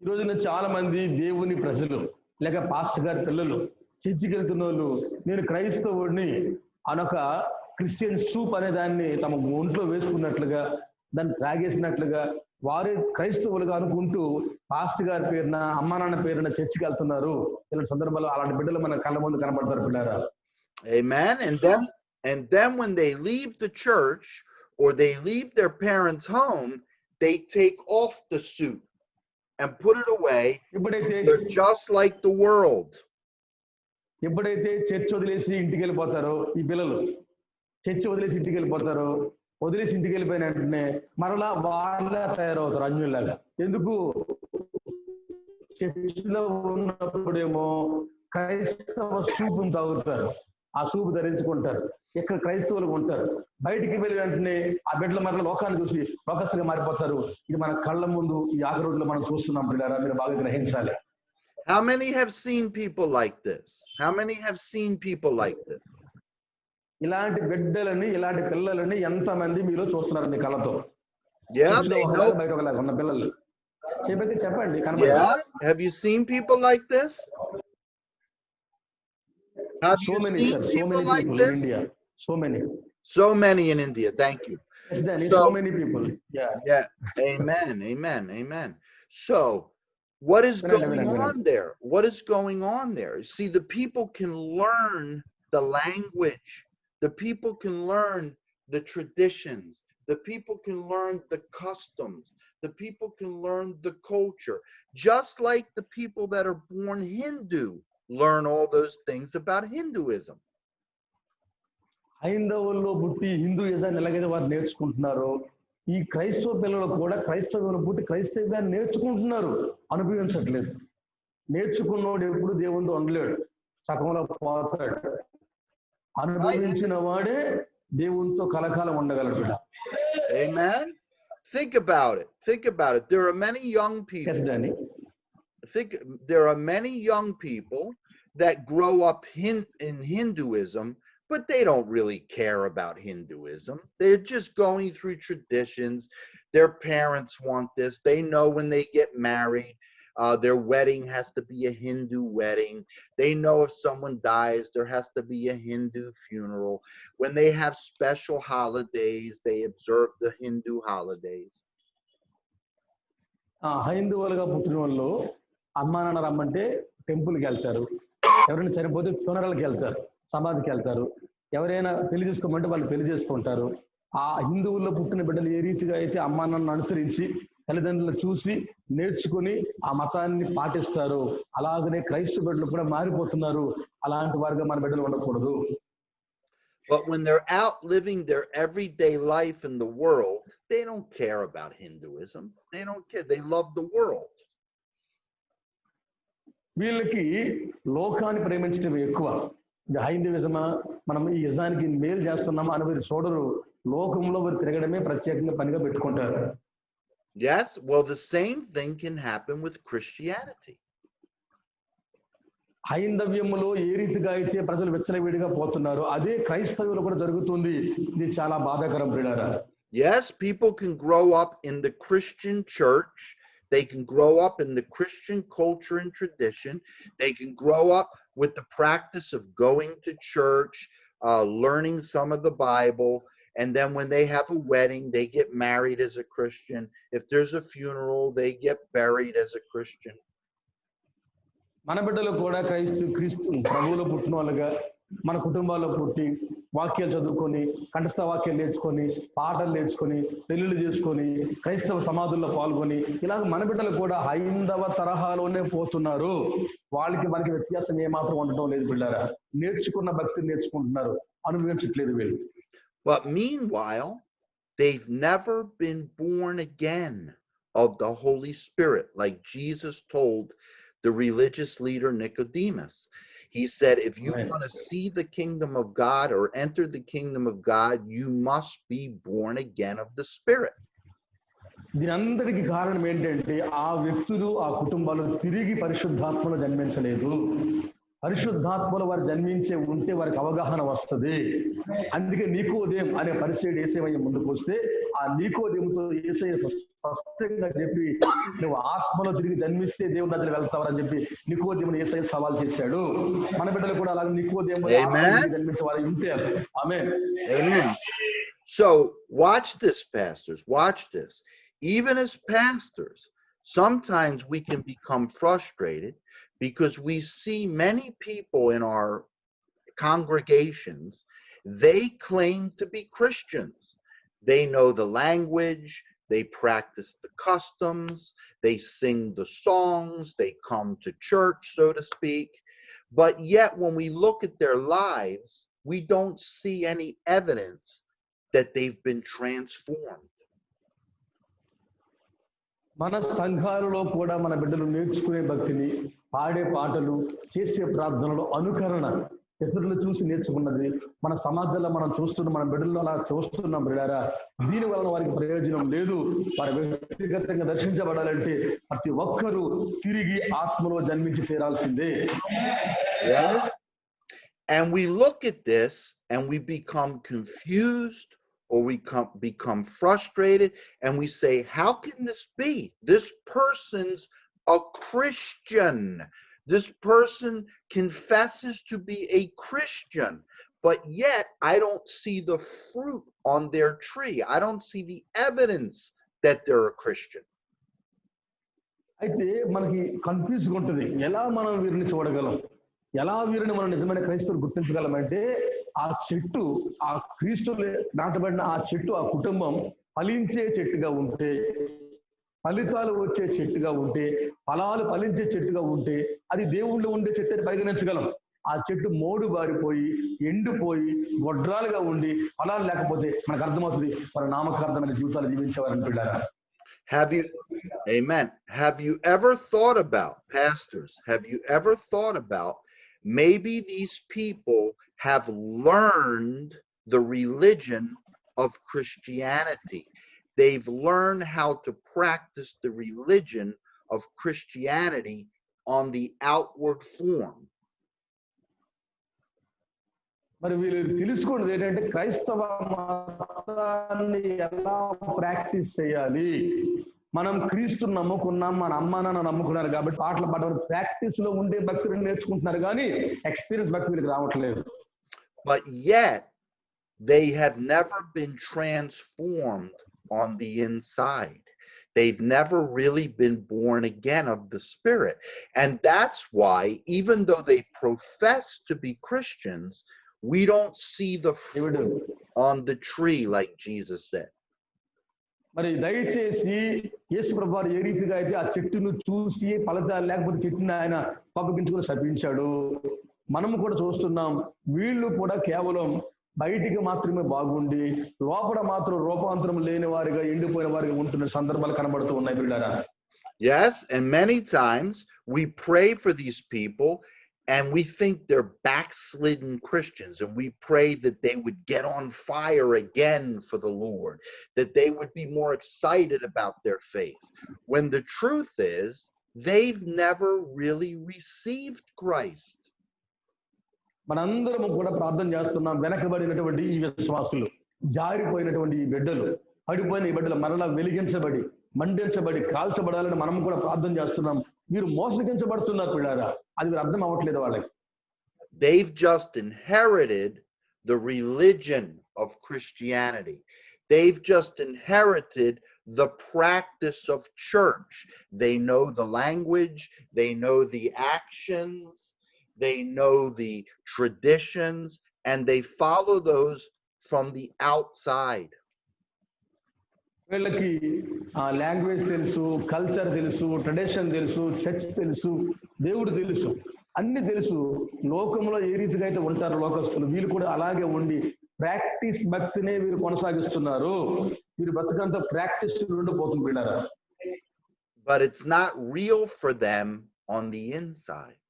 ఈ రోజున చాలా మంది దేవుని ప్రజలు లేక pastor గారి పిల్లలు చర్చికి వెళ్తున్న వాళ్ళు నేను క్రైస్తవుడిని అనొక క్రిస్టియన్ సూప్ అనే దాన్ని తమ ఒంట్లో వేసుకున్నట్లుగా, దాన్ని త్రాగేసినట్లుగా వారే క్రైస్తవులుగా అనుకుంటూ పాస్టర్ గారి పేరున, అమ్మా నాన్న పేరున చర్చికి వెళ్తున్నారు. ఇలాంటి సందర్భాల్లో అలాంటి బిడ్డలు మన కళ్ళ ముందు కనబడతారు పిల్లారా. Amen. And then when they leave the church or they leave their parents' home, they take off the suit and put it away. They're just like the world. ఎప్పుడైతే చర్చ్ వదిలేసి ఇంటికి వెళ్ళిపోతారో ఈ పిల్లలు, చర్చ్ వదిలేసి ఇంటికి వెళ్ళిపోతారో, వదిలేసి ఇంటికి వెళ్ళిపోయిన వెంటనే మరలా వాళ్ళ తయారవుతారు అన్యుల్లాగా. ఎందుకు? చర్చిలో ఉన్నప్పుడేమో క్రైస్తవ సూపును తాగుతారు, ఆ సూపు ధరించుకుంటారు, ఇక్కడ క్రైస్తవులుగా ఉంటారు. బయటికి వెళ్ళి వెంటనే ఆ బిడ్డల మరల లోకాన్ని చూసి లోకస్తుగా మారిపోతారు. ఇది మన కళ్ళ ముందు ఈ ఆఖరి రోజుల్లో మనం చూస్తున్నాం పిల్లారా, మీరు బాగా గ్రహించాలి. How many have seen people like this? How many have seen people like this? ఇలాంటి బిడ్డలని, ఇలాంటి పిల్లలని ఎంతమంది మీలో చూస్తున్నారు మీ కళ్ళతో? Yeah, they know. బయట ఒకలాగా ఉన్న పిల్లలు చెప్పండి. Yeah, have you seen people like this? Have you seen people like this? In India, so many. So many in India. Thank you. So many people. Yeah. Amen. Amen. Amen. So, what is going on there? What is going on there? See, the people can learn the language. The people can learn the traditions. The people can learn the customs. The people can learn the culture. Just like the people that are born Hindu learn all those things about Hinduism. హైందవుల్లో పుట్టి హిందూయిజాన్ని ఎలాగైతే వారు నేర్చుకుంటున్నారో ఈ క్రైస్తవ పిల్లలు కూడా క్రైస్తవులు పుట్టి క్రైస్తవ్యాన్ని నేర్చుకుంటున్నారు, అనుభవించట్లేదు. నేర్చుకున్నవాడు ఎప్పుడు దేవునితో ఉండలేడు, సకంలో పోతాడు. అనుభవించిన వాడే దేవునితో కలకాలం ఉండగలడు. Amen. Think about it. Think about it. There are many young people. There are many young people that grow up in Hinduism, but they don't really care about Hinduism. They're just going through traditions. Their parents want this. They know when they get married, their wedding has to be a Hindu wedding. They know if someone dies, there has to be a Hindu funeral. When they have special holidays, they observe the Hindu holidays. హైందవులుగా పుట్టిన వాళ్ళు అమ్మా నాన్న రమ్మంటే టెంపుల్కి వెళ్తారు, ఎవరైనా చనిపోతే ఫ్యూనరల్కి వెళ్తారు, సమాధికి వెళ్తారు, ఎవరైనా పెళ్లి చేసుకోమంటే వాళ్ళు పెళ్లి చేసుకుంటారు. ఆ హిందువుల్లో పుట్టిన బిడ్డలు ఏ రీతిగా అయితే అమ్మా నాన్నను అనుసరించి తల్లిదండ్రులు చూసి నేర్చుకుని ఆ మతాన్ని పాటిస్తారు, అలాగనే క్రైస్తవ బిడ్డలు కూడా మారిపోతున్నారు. అలాంటి వారిగా మన బిడ్డలు ఉండకూడదు. But when they're out living their everyday life in the world, they don't care about Hinduism. They don't care. They love the world. వీళ్ళకి లోకాన్ని ప్రేమించడం ఎక్కువ. హైందవిజమా, మనం ఈ యజానికి మేలు చేస్తున్నామా అని వీరు చూడరు. లోకంలో వీరు తిరగడమే ప్రత్యేకంగా పనిగా పెట్టుకుంటారు. Yes, well, the same thing can happen with Christianity. హైందవ్యములో ఏ రీతిగా అయితే ప్రజలు విచ్చలవిడిగా పోతున్నారో అదే క్రైస్తవులు కూడా జరుగుతుంది. ఇది చాలా బాధాకరం ప్రియులారా. Yes, people can grow up in the Christian church. They can grow up in the Christian culture and tradition. They can grow up with the practice of going to church, learning some of the Bible. And then when they have a wedding, they get married as a Christian. If there's a funeral, they get buried as a Christian. మన బిడ్డలు కూడా క్రీస్తు ప్రభువులో పుట్టిన వాళ్ళుగా మన కుటుంబాల్లో పుట్టి వాక్యాలు చదువుకొని, కంఠస్థ వాక్యాలు నేర్చుకొని, పాటలు నేర్చుకొని, పెళ్లిళ్ళు చేసుకొని, క్రైస్తవ సమాధుల్లో పాల్గొని, ఇలాగ మన బిడ్డలు కూడా హైందవ తరహాలోనే పోతున్నారు. వాళ్ళకి మనకి వ్యత్యాసం ఏమాత్రం ఉండటం లేదు బిడ్డారా. నేర్చుకున్న భక్తిని నేర్చుకుంటున్నారు, అనుభవించట్లేదు వీళ్ళు. But meanwhile, they've never been born again of the Holy Spirit, like Jesus told the religious leader Nicodemus. He said, if you want to see the kingdom of God or enter the kingdom of God, you must be born again of the Spirit. దీని అందరికి కారణం ఏంటంటే ఆ వ్యక్తులు, ఆ కుటుంబాలు తిరిగి పరిశుద్ధాత్మలో జన్మించలేదు. పరిశుద్ధాత్మలో వారు జన్మించే ఉంటే వారికి అవగాహన వస్తుంది. అందుకే నికోదేము అనే పరిసయ్యుడు యేసయ్య ముందుకు వస్తే ఆ నికోదేముతో యేసయ్య స్పష్టంగా చెప్పి, నువ్వు ఆత్మలో తిరిగి జన్మిస్తే దేవుని దగ్గరికి వెళ్తావని చెప్పి నికోదేముని యేసయ్య సవాల్ చేశాడు. మన బిడ్డలు కూడా అలాగే నికోదేము జన్మించే వారు ఉంటే. ఆమేన్. So watch this, pastors. Watch this. Even as pastors, sometimes we can become frustrated because we see many people in our congregations, they claim to be Christians. They know the language, they practice the customs, they sing the songs, they come to church, so to speak. But yet when we look at their lives, we don't see any evidence that they've been transformed. మన సంఘాలలో కూడా మన బిడ్డలు నేర్చుకునే భక్తిని, పాడే పాటలు, చేసే ప్రార్థనలు, అనుకరణ, ఇతరులు చూసి నేర్చుకున్నది మన సమాజంలో మనం చూస్తున్నాం. మన బిడ్డల్లో అలా చూస్తున్నాం బిడ్డారా. దీని వలన వారికి ప్రయోజనం లేదు. వారి వ్యక్తిగతంగా దర్శించబడాలంటే ప్రతి ఒక్కరూ తిరిగి ఆత్మలో జన్మించి తీరాల్సిందే. And we look at this and we become confused, or we become frustrated, and we say, how can this be? This person's a Christian. This person confesses to be a Christian, but yet I don't see the fruit on their tree. I don't see the evidence that they're a Christian. అయితే మనకి కన్ఫ్యూజ్గా ఉంటుంది. ఎలా మనం వీరిని చూడగలం, ఎలా వీరిని మనం నిజమైన క్రైస్తవులు గుర్తించగలమంటే, ఆ చెట్టు, ఆ క్రీస్తులు నాటబడిన ఆ చెట్టు, ఆ కుటుంబం ఫలించే చెట్టుగా ఉంటే, ఫలితాలు వచ్చే చెట్టుగా ఉంటే, ఫలాలు ఫలించే చెట్టుగా ఉంటే అది దేవుళ్ళు ఉండే చెట్టు అని పరిగణించగలం. ఆ చెట్టు మోడు బారిపోయి ఎండిపోయి గొడ్రాలుగా ఉండి ఫలాలు లేకపోతే మనకు అర్థమవుతుంది మన నామకార్థమైన జీవితాలు జీవించేవారని పిల్లారా. Have you, amen. Have you ever thought about, pastors, have you ever thought about maybe these people have learned the religion of Christianity? They've learned how to practice the religion of Christianity on the outward form. మరి వీళ్ళు తెలుసుకున్నది ఏంటంటే క్రైస్తవ మతాన్ని ఎలా practice చేయాలి. మనం క్రీస్తుని నమ్ముకున్నాం, మన అమ్మ నాన్న నమ్ముకున్నారు కాబట్టి పాటలు పాడడం ప్రాక్టీస్ లో ఉండే భక్తులు నేర్చుకుంటున్నారు కానీ ఎక్స్పీరియన్స్ భక్తి వీళ్ళకి రావట్లేదు. But yet they have never been transformed on the inside. They've never really been born again of the Spirit. And that's why, even though they profess to be Christians, we don't see the fruit on the tree like Jesus said. మరి దయచేసి యేసు ప్రభువారు ఏ రీతిగా అయితే ఆ చెట్టును చూసి ఫలితాలు లేకపోతే చెట్టుని ఆయన కోపగించుకుని శపించాడు, మనము కూడా చూస్తున్నాం. వీళ్ళు కూడా కేవలం బయటికి మాత్రమే బాగుండి లోపల మాత్రం రూపాంతరం లేని వారిగా ఎండిపోయిన వారిగా ఉంటున్న సందర్భాలు కనబడుతూ ఉన్నాయి పిల్లారా. Yes, and many times we pray for these people and we think they're backslidden Christians, and we pray that they would get on fire again for the Lord, that they would be more excited about their faith, when the truth is they've never really received Christ. మనందరం కూడా ప్రార్థన చేస్తున్నాం. వెనకబడినటువంటి ఈ విశ్వాసులు, జారిపోయినటువంటి ఈ బిడ్డలు, పడిపోయిన ఈ బిడ్డలు మరలా వెలిగించబడి మండించబడి కాల్చబడాలని మనం కూడా ప్రార్థన చేస్తున్నాం. మీరు మోసగించబడుతున్నారు పిల్లారా, అది మీరు అర్థం అవ్వట్లేదు వాళ్ళకి. They've just inherited the religion of Christianity. They've just inherited the practice of church. They know the language, they know the actions, they know the traditions, and they follow those from the outside. వీళ్ళకి language తెలుసు, culture తెలుసు, tradition తెలుసు, church తెలుసు, దేవుడు తెలుసు, అన్ని తెలుసు. లోకంలో ఏ రీతిగా అయితే ఉంటారు లోకస్తులు, వీళ్ళు కూడా అలాగే ఉండి ప్రాక్టీస్ భక్తినే వీరు కొనసాగిస్తున్నారు. వీరు బతుకంతా ప్రాక్టీస్ నుండి పోతుంది పిల్లారా. But it's not real for them on the inside.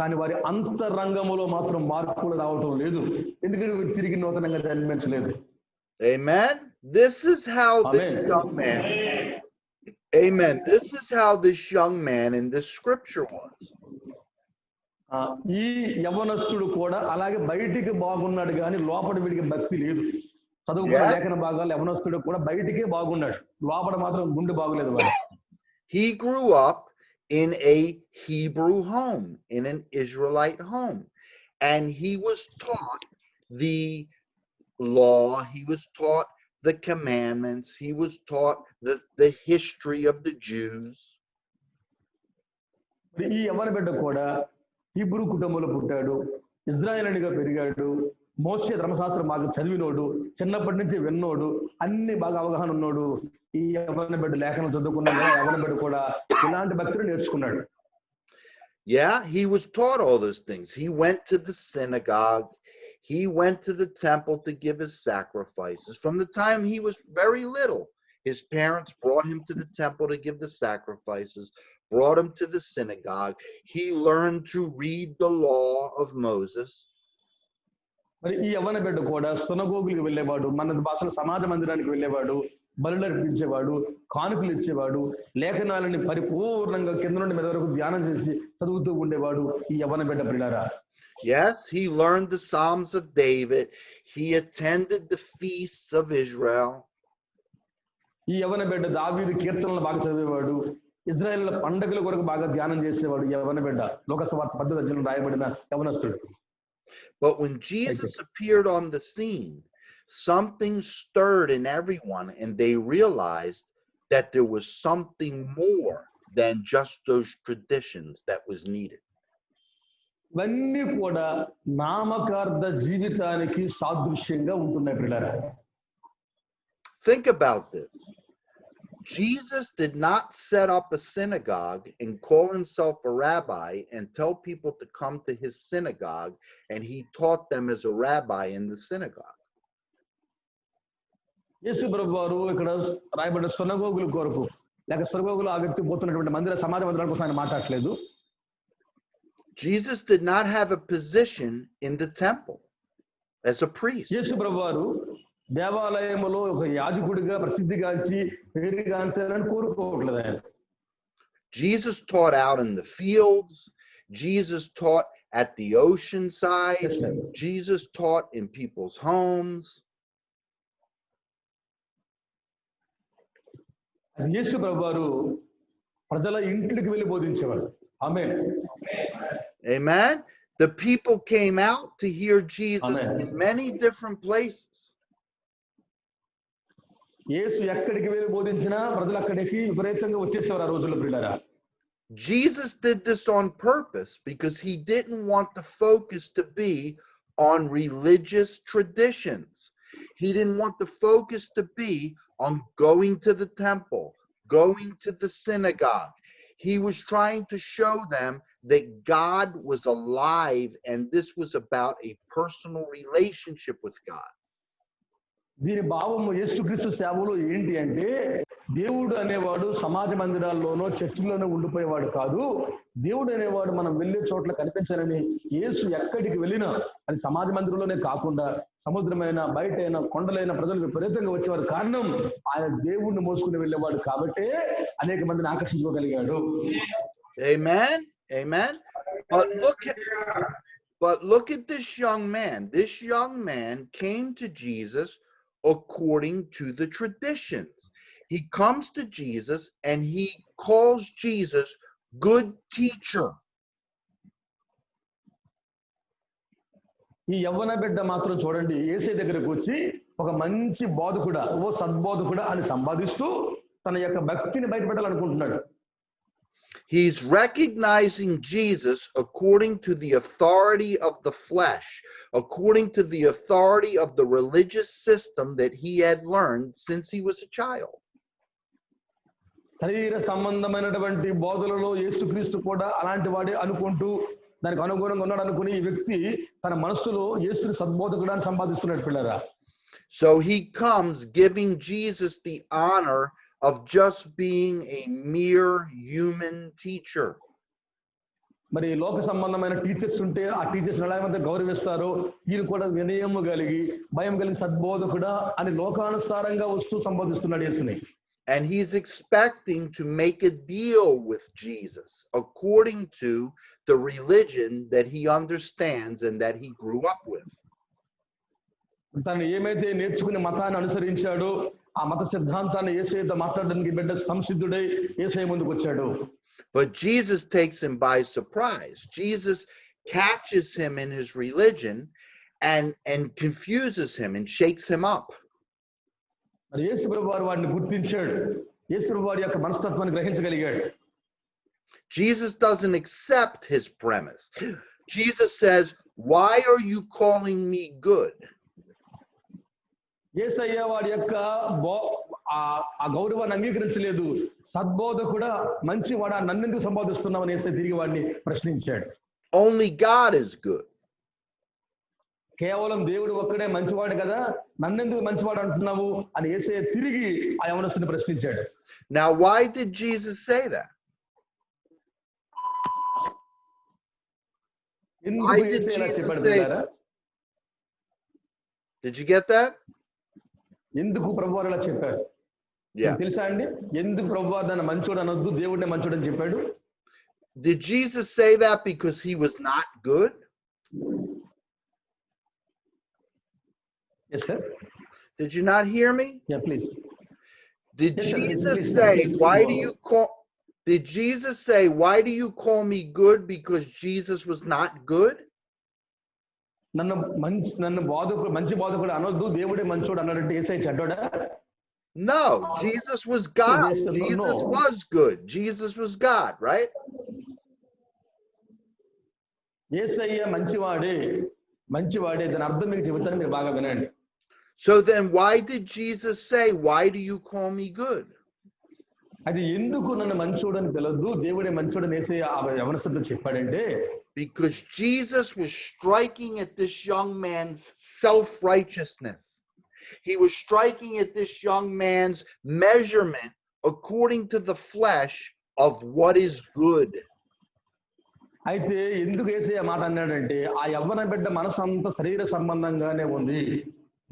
కానీ వారి అంతరంగములో మాత్రం మార్పులు రావటం లేదు, ఎందుకంటే వీరు తిరిగి నూతనంగా జన్మించలేదు. Amen. This is how this young man, amen. This is how this young man in this scripture was. ఈ యవనస్తుడు కూడా అలాగే బయటికి బాగున్నాడు కానీ లోపల వీడికి భక్తి లేదు. చదువుకున్న లేఖన భాగాలు యవనస్తుడు కూడా బయటికే బాగున్నాడు, లోపల మాత్రం గుండె బాగులేదు వాడు. He grew up in a Hebrew home, in an Israelite home, and he was taught the law, he was taught the commandments, he was taught the history of the Jews. ఈ యవన బిడ్డ కూడా హీబ్రూ కుటుంబంలో పుట్టాడు, ఇజ్రాయేలీగా పెరిగాడు, మోషే ధర్మశాస్త్రం బాగా చదివినోడు, చిన్నప్పటి నుంచి విన్నోడు, అన్ని బాగా అవగాహన ఉన్నోడు. ఈ యవన బిడ్డ లేఖనం చదువుకున్నాడు, యవన బిడ్డ కూడా ఇలాంటి భక్తులు నేర్చుకున్నాడు. Yeah, he was taught all those things. He went to the synagogue. He went to the temple to give his sacrifices. From the time he was very little, his parents brought him to the temple to give the sacrifices, brought him to the synagogue. He learned to read the law of Moses. మరి ఈ యవన బిడ్డ కూడా సునగోగులకు వెళ్ళేవాడు, మన భాషలో సమాజ మందిరానికి వెళ్ళేవాడు, బలులు అర్పించేవాడు, కానుకలు ఇచ్చేవాడు, లేఖనాలని పరిపూర్ణంగా కింద నుండి మీద వరకు ధ్యానం చేసి చదువుతూ ఉండేవాడు ఈ యవన బిడ్డ పిల్లారా. Yes, he learned the Psalms of David. He attended the feasts of Israel. ఈ యవన బిడ్డ దావీదు కీర్తనలు బాగా చదివేవాడు, ఇజ్రాయేల్ పండుగల కొరకు బాగా ధ్యానం చేసేవాడు యవన బిడ్డ. లోకసువార్త 10వ రాయబడిన యవనస్తుడు. But when Jesus appeared on the scene, something stirred in everyone, and they realized that there was something more than just those traditions that was needed. ఇవన్నీ కూడా నామకార్థ జీవితానికి సాదృశ్యంగా ఉంటున్నాయి పిల్లరా. Think about this. Jesus did not set up a synagogue and call himself a rabbi and tell people to come to his synagogue, and he taught them as a rabbi in the synagogue. యేసు ప్రభు వారు ఇక్కడ రాయబడ్డ సునగోగుల కొరకు లేక సునగోగులు ఆ వ్యక్తి పోతున్నటువంటి మందిర సమాజ మందిరాల కోసం ఆయన మాట్లాడలేదు. Jesus did not have a position in the temple as a priest. యేసు ప్రభు వారు దేవాలయములో ఒక యాజకుడిగా ప్రసిద్ధిగాంచి పేరుగాంచాలని కోరుకోవట్లేదు ఆయన. Jesus taught out in the fields. Jesus taught at the ocean side. Yes, sir. Jesus taught in people's homes. యేసు ప్రభు వారు ప్రజల ఇంటికి వెళ్ళి బోధించేవాడు. ఆమేన్. Amen. The people came out to hear Jesus Amen. in many different places. యేసు ఎక్కడికి వెళ్ళి బోధించినా ప్రజలు అక్కడికి విపరీతంగా వచ్చేసేవారు ఆ రోజుల్లో ప్రియులారా. Jesus did this on purpose because he didn't want the focus to be on religious traditions. He didn't want the focus to be on going to the temple, going to the synagogue. He was trying to show them that God was alive and this was about a personal relationship with God. దీని భావము యేసుక్రీస్తు సేవలో ఏంటి అంటే దేవుడు అనేవాడు సమాజ మందిరాల్లోనో చర్చిల్లోనో ఉండిపోయేవాడు కాదు. దేవుడు అనేవాడు మనం వెళ్ళే చోట్ల కనిపించాలని యేసు ఎక్కడికి వెళ్ళినా అది సమాజ మందిరంలోనే కాకుండా సముద్రమైన బయటైన కొండలైన ప్రజలు విపరీతంగా వచ్చేవారు. కారణం ఆయన దేవుడిని మోసుకుని వెళ్ళేవాడు కాబట్టే అనేక మందిని ఆకర్షించుకోగలిగాడు. Amen. Amen. But look at this young man. This young man came to Jesus according to the traditions. He comes to Jesus and he calls Jesus good teacher. ఈ యవ్వన బిడ్డ మాత్రం చూడండి యేసయ్య దగ్గరకు వచ్చి ఒక మంచి బోధకుడా ఓ సద్బోధకుడా అని సంపాదిస్తూ తన యొక్క భక్తిని బయటపెట్టాలనుకుంటున్నాడు. He's recognizing Jesus according to the authority of the flesh, according to the authority of the religious system that he had learned since he was a child. శరీర సంబంధమైనటువంటి బోధలలో యేసుక్రీస్తు కూడా అలాంటి వాడే అనుకుంటూ దానికి అనుగుణంగా ఉన్నాడు అనుకుని ఈ వ్యక్తి తన మనస్సులో యేసుని సద్బోధకుడా అని సంపాదిస్తున్నాడు పిల్లరా. So he comes giving Jesus the honor of just being a mere human teacher. మరి లోక సంబంధమైన టీచర్స్ ఉంటే ఆ టీచర్స్ ఎలాగైతే గౌరవిస్తారో ఈయన కూడా వినయము కలిగి భయం కలిగి సద్బోధకుడా అని లోకానుసారంగా వస్తూ సంబోధిస్తున్నాడు యేసుని. And he's expecting to make a deal with Jesus according to the religion that he understands and that he grew up with. తను ఏమైతే నేర్చుకునే మతాన్ని అనుసరించాడో ఆ మత సిద్ధాంతాన్ని యేసయ్యతో మాట్లాడడానికి బిడ్డ సంసిద్ధుడై యేసయ్య ముందుకు వచ్చాడు. But Jesus takes him by surprise. Jesus catches him in his religion and confuses him and shakes him up. మరి యేసు ప్రభువు వారు వాడిని గుర్తించాడు. యేసు ప్రభువు వారి యొక్క మనస్తత్వాన్ని గ్రహించగలిగాడు. Jesus doesn't accept his premise. Jesus says, "Why are you calling me good?" యేసయ్య వాడి యొక్క ఆ గౌరవాన్ని అంగీకరించలేదు. సద్బోధకుడా మంచివాడా నన్నెందుకు సంబోధిస్తున్నావని యేసయ్య తిరిగి వాడిని ప్రశ్నించాడు. Only God is good. కేవలం దేవుడు ఒక్కడే మంచివాడు కదా, నన్నెందుకు మంచివాడు అంటున్నావు అని యేసయ్య తిరిగి ఆ యవనస్తుని ప్రశ్నించాడు. Now, why did Jesus say that? Why did Jesus say that? Did you get that? ఎందుకు ప్రభువారు అలా చెప్పారు? తెలుసా అండి ఎందుకు ప్రభువారు దాన్ని మంచోడు అనొద్దు దేవుడినే మంచోడు అని చెప్పాడు? Did Jesus say that because he was not good? Yes, sir. Did you not hear me? Yeah, please. Did Yes, Jesus please, say, please, why please. do you call, did Jesus say, why do you call me good because Jesus was not good? నన్ను మంచి బోధకుడు అనొద్దు దేవుడే మంచోడు అన్నాడంటే యేసయ్య చెడ్డోడా? No, Jesus was God. Yes, sir, Jesus no. was good. Jesus was God, right? యేసయ్య మంచివాడే దాని అర్థం మీకు చెబుతాను మీరు బాగా వినండి. So then why did Jesus say, why do you call me good? అది ఎందుకు నన్ను మంచోడని పిలవద్దు, దేవుడే మంచోడని వేసే ఆ యవనస్తుడితో చెప్పాడంటే, because Jesus was striking at this young man's self-righteousness. He was striking at this young man's measurement according to the flesh of what is good. అయితే ఎందుకు వేసే మాట అన్నాడంటే, ఆ యవ్వన బిడ్డ మనసు అంతా శరీర సంబంధంగానే ఉంది.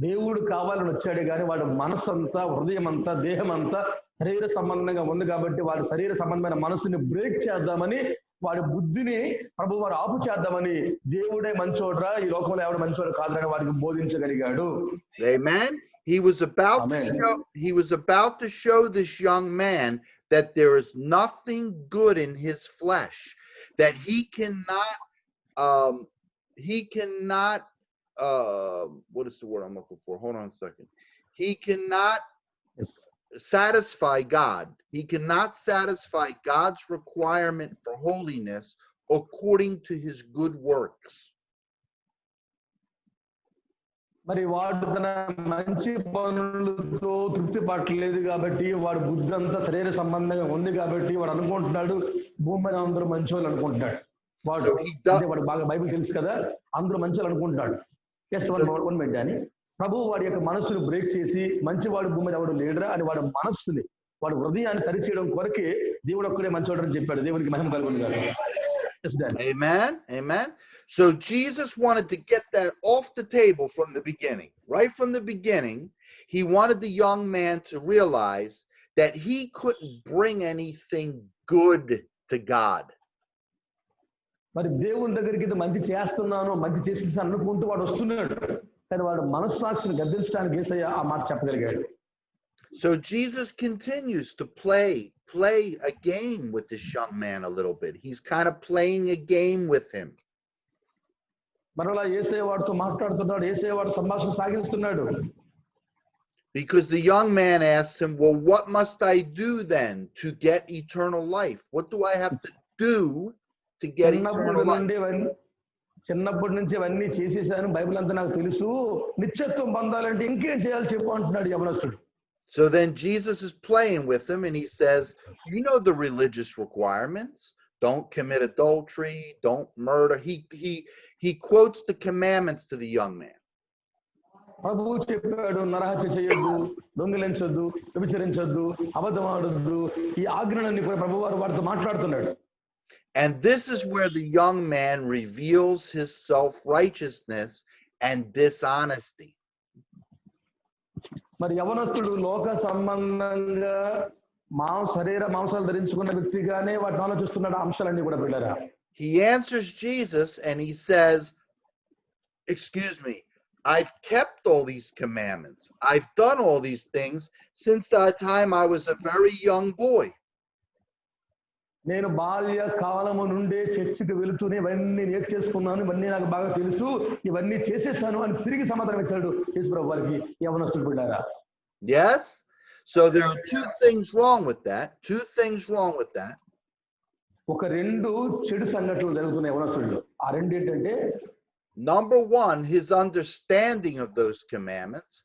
దేవుడు కావాలని వచ్చాడు కానీ వాడు మనసు అంతా, హృదయం అంతా, దేహం అంతా శరీర సంబంధంగా ఉంది కాబట్టి వాడు శరీర సంబంధమైన మనసుని బ్రేక్ చేద్దామని, వాడి బుద్ధిని ప్రభు వారు ఆపు చేద్దామని, దేవుడే మంచోడ్రా, ఈ లోకంలో ఎవడు మంచోడు కాదని వాడికి బోధించగలిగాడు. Amen. He was about to show this young man that there is nothing good in his flesh, that he cannot what is the word I'm looking for? Hold on a second. He cannot satisfy God. He cannot satisfy God's requirement for holiness according to his good works. మరి వాడు తన మంచి పనులతో తృప్తి పట్టలేదు కాబట్టి, వాడు బుద్ధి అంతా శరీర సంబంధంగా ఉంది కాబట్టి వాడు అనుకుంటున్నాడు భూమి మీద అందరూ మంచోళ్ళు అనుకుంటున్నాడు. వాడు వాడు బాగా బైబిల్ తెలుసు కదా, అందరూ మంచోళ్ళు అనుకుంటున్నాడు. వన్ మినిట్ అని ప్రభు వాడి యొక్క మనసును బ్రేక్ చేసి, మంచివాడు భూమి మీద ఎవడు లేడరా అని వాడు మనస్సుని, వాడు హృదయాన్ని సరిచేయడం కొరకే దేవుడు ఒక్కడే మంచివాడు అని చెప్పాడు. దేవునికి మహిమ కలుగును గాక. Amen. Amen. So Jesus wanted to get that off the table from the beginning. Right from the beginning, he wanted the young man to realize that he couldn't bring anything good to God. మరి దేవుని దగ్గరికి మంచి చేస్తున్నాను, మంచి చేసి అనుకుంటూ వాడు వస్తున్నాడు, కానీ వాడు మనస్సాక్షిని గద్దించడానికి యేసయ్య ఆ మాట చెప్పగలిగాడు. So Jesus continues to play a game with this young man a little bit. He's kind of playing a game with him. మరలా యేసయ్య వాడితో మాట్లాడుతున్నాడు, యేసయ్య వాడు సంభాషణ సాగిస్తున్నాడు. Because the young man asks him, well, what must I do then to get eternal life? What do I have to do to get eternal life? చిన్నప్పటి నుంచి అవన్నీ చేసేసాను, Bible అంతా నాకు తెలుసు, నిత్యత్వం పొందాలంటే ఇంకేం చేయాలి చెప్పు అంటున్నాడు యవనస్తుడు. So then Jesus is playing with him and he says, you know the religious requirements. Don't commit adultery, don't murder. He quotes the commandments to the young man. ప్రభువు చెప్పాడు, నరహత్య చేయొద్దు, దొంగిలించొద్దు, వ్యభిచరించొద్దు, అబద్ధం ఆడొద్దు, ఈ ఆజ్ఞలన్నీ ప్రభువు వారు వారితో మాట్లాడుతున్నాడు. And this is where the young man reveals his self-righteousness and dishonesty. మరి యవనస్తుడు లోక సంబంధంగా శరీర మాంసాలు ధరించుకున్న వ్యక్తిగానే వాటిని ఆలోచిస్తున్నాడు, అంశాలన్నీ కూడా పిల్లరా. He answers Jesus and he says, excuse me, I've kept all these commandments. I've done all these things since the time I was a very young boy. నేను బాల్య కాలము నుండే చర్చికి వెళుతూనే ఇవన్నీ నేర్చేసుకున్నాను, ఇవన్నీ నాకు బాగా తెలుసు, ఇవన్నీ చేసేసాను అని తిరిగి సమాధానం ఇచ్చాడు యేసుప్రభు వారికి యవనస్తుడు బిడ్డారా. Yes. So there are two things wrong with that. ఒక రెండు చెడు సంఘటనలు జరుగుతున్నాయి యవనస్తుడిలో. ఆ రెండు ఏంటంటే, number one, his understanding of those commandments,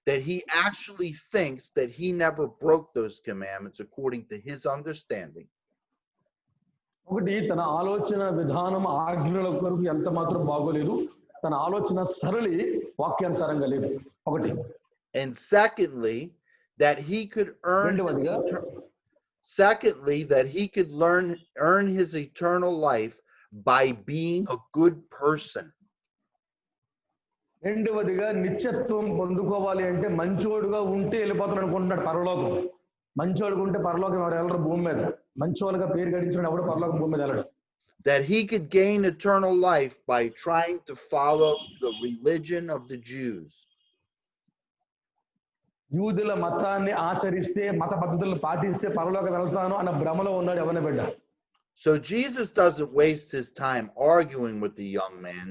that he actually thinks that he never broke those commandments according to his understanding. ఒకటి, తన ఆలోచన విధానం ఆజ్ఞల కొరకు ఎంత మాత్రం బాగోలేదు, తన ఆలోచన సరళి వాక్యానుసారంగా లేదు ఒకటి. And secondly, that he could earn his eternal life by being a good person. రెండవదిగా నిత్యత్వం పొందుకోవాలి అంటే మంచోడుగా ఉంటే వెళ్ళిపోతాడు అనుకుంటున్నాడు పరలోకం. మంచోడుగా ఉంటే పరలోకం ఎవరు వెళ్ళరు భూమి మీద, మంచోళ్ళుగా పేరు గడించిన ఎవడు పరలోకం భూమి మీద వెళ్ళడు. That he could gain eternal life by trying to follow the religion of the Jews. యూదుల మతాన్ని ఆచరిస్తే, మత పద్ధతులను పాటిస్తే పరలోకం వెళ్తాను అన్న భ్రమలో ఉన్నాడు యవన బిడ్డ. So Jesus doesn't waste his time arguing with the young man,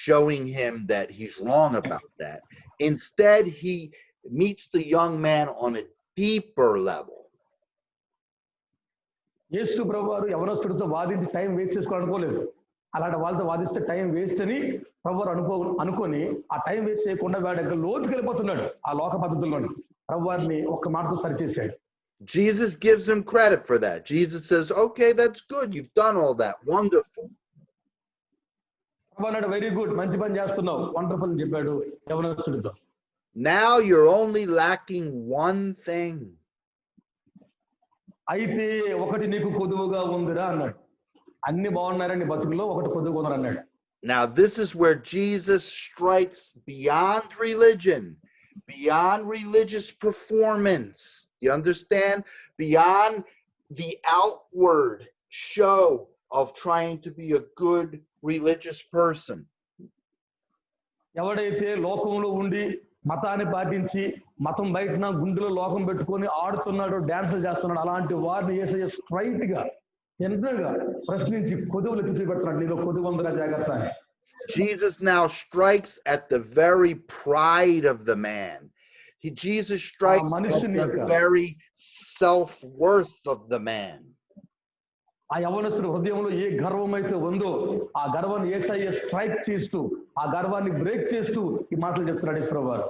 showing him that he's wrong about that. Instead, he meets the young man on a deeper level. యేసు ప్రభువారు యవనస్తుడితో వాదించి టైం వేస్ట్ చేసుకోవాలనుకోలేదు. అలాంటి వాళ్ళతో వాదిస్తే టైం వేస్ట్ అని ప్రభువారు అనుకొని ఆ time waste చేయకుండా వాడి యొక్క లోతుకి వెళ్ళిపోతున్నాడు ఆ లోక పద్ధతుల్లోని. ప్రభువారిని ఒక్క మాటతో సరిచేశాడు. Jesus gives him credit for that. Jesus says, okay, that's good. You've done all that. Wonderful. ప్రభు అన్నాడు, వెరీ గుడ్, మంచి పని చేస్తున్నావు, వండర్ఫుల్ అని చెప్పాడు యవనస్తుడితో. Now you're only lacking one thing. అయితే ఒకటి నీకు కొదువుగా ఉందిరా అన్నాడు. అన్ని బాగున్నారా నీ బతుకులో, ఒకటి కొదువుగా ఉందిరా అన్నాడు. Now this is where Jesus strikes beyond religion, beyond religious performance. You understand? Beyond the outward show of trying to be a good religious person. ఎవడైతే లోకంలో ఉండి మతాన్ని పాటించి మతం బయటన గుండెలో లోకం పెట్టుకొని ఆడుతున్నాడు, డాన్సులు చేస్తున్నాడు, అలాంటి వారిని యేసయ్య స్ట్రైట్ గా ఎంతగా ప్రశ్నించి కొదువులు ఎత్తి చూపెడుతున్నాడు, నీలో కొదువు ఉందిరా జాగ్రత్త అని. Jesus now strikes at the very pride of the man. Jesus strikes at the very self-worth of the man. ఆ యవనస్తుడి హృదయంలో ఏ గర్వం అయితే ఉందో ఆ గర్వాన్ని యేసయ్య స్ట్రైక్ చేస్తూ, ఆ గర్వాన్ని బ్రేక్ చేస్తూ ఈ మాటలు చెప్తున్నాడు యేసుప్రభువారు.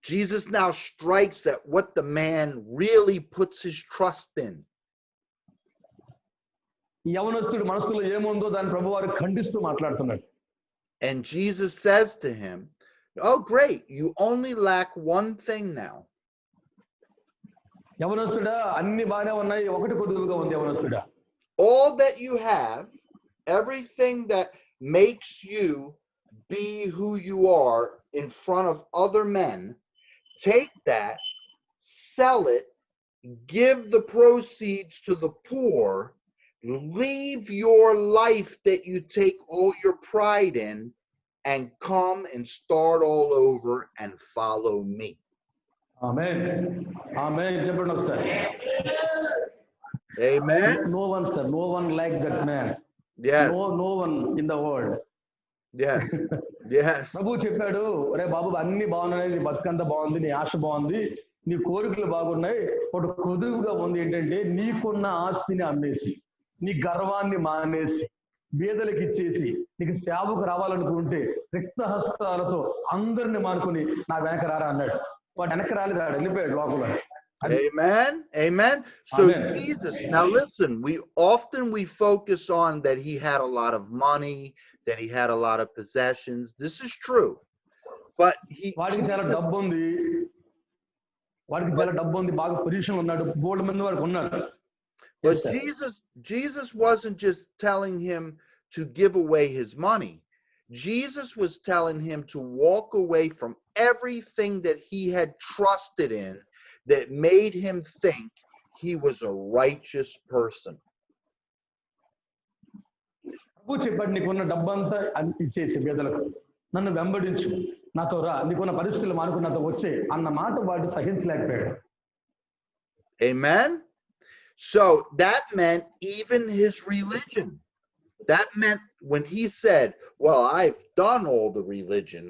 Jesus now strikes at what the man really puts his trust in. ఈ యవనస్తుడి మనసులో ఏముందో దాని ప్రభువారు ఖండిస్తూ మాట్లాడుతున్నాడు. And Jesus says to him, oh great, you only lack one thing now. యవనస్తుడా, అన్ని బాగానే ఉన్నాయి, ఒకటి కొద్దుగా ఉంది యవనస్తుడా. All that you have, everything that makes you be who you are in front of other men, take that, sell it, give the proceeds to the poor, leave your life that you take all your pride in, and come and start all over and follow me. Amen. Amen. Amen. No one, sir. No one like that man. Yes. No one in the world. Yes. Yes. ప్రభు చెప్పాడు, అరే బాబు అన్ని బాగున్నాయి, నీ బతుకంతా బాగుంది, నీ ఆశ బాగుంది, నీ కోరికలు బాగున్నాయి, ఒకటి కొదువుగా ఉంది ఏంటంటే నీకున్న ఆస్తిని అమ్మేసి, నీ గర్వాన్ని మానేసి, బీదలకు ఇచ్చేసి, నీకు సేవకు రావాలనుకుంటే రిక్త హస్తాలతో అందరిని మానుకొని నా వెనక రారా అన్నాడు. వాడు వెనక రాలేదు, వెళ్ళిపోయాడు లోపల. Amen. Amen. So Amen. Jesus, now listen, we focus on that he had a lot of money, that he had a lot of possessions. This is true. But వాడికి చాలా డబ్బు ఉంది, బాగా పొజిషన్ ఉన్నాడు, బోల్డ్ మంది వాడికి ఉన్నారు. But Jesus wasn't just telling him to give away his money. Jesus was telling him to walk away from everything that he had trusted in that made him think he was a righteous person. ప్రభు చెప్పాడు, నీకున్న డబ్బంతా ఇచ్చేసి బీదలకు, నన్ను వెంబడించు, నాతో రా, నీకున్న పరిస్థితులు మానుకుని నాతో వచ్చే అన్న మాట వాడు సహించలేకపోయాడు. Amen. So that meant even his religion. That meant when he said, well, I've done all the religion,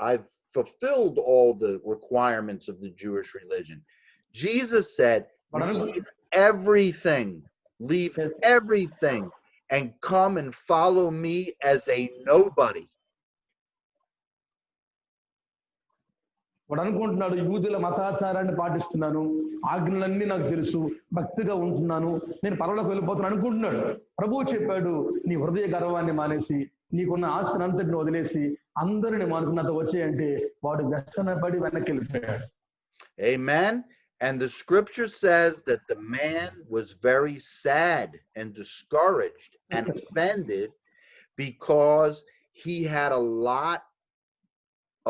I've fulfilled all the requirements of the Jewish religion. Jesus said, leave everything and come and follow me as a nobody. వాడు అనుకుంటున్నాడు, యూదుల మతాచారాన్ని పాటిస్తున్నాను, ఆజ్ఞలన్నీ నాకు తెలుసు, భక్తిగా ఉంటున్నాను, నేను పరలోకి వెళ్ళిపోతున్నాను అనుకుంటున్నాడు. ప్రభువు చెప్పాడు, నీ హృదయ గర్వాన్ని మానేసి, నీకున్న ఆస్తిని అంతటిని వదిలేసి అందరిని మానుకున్నంత వచ్చేయంటే వాడు వ్యసనపడి వెనక్కి వెళ్ళిపోయాడు. Amen. And the scripture says that the man was very sad and discouraged and offended because he had a lot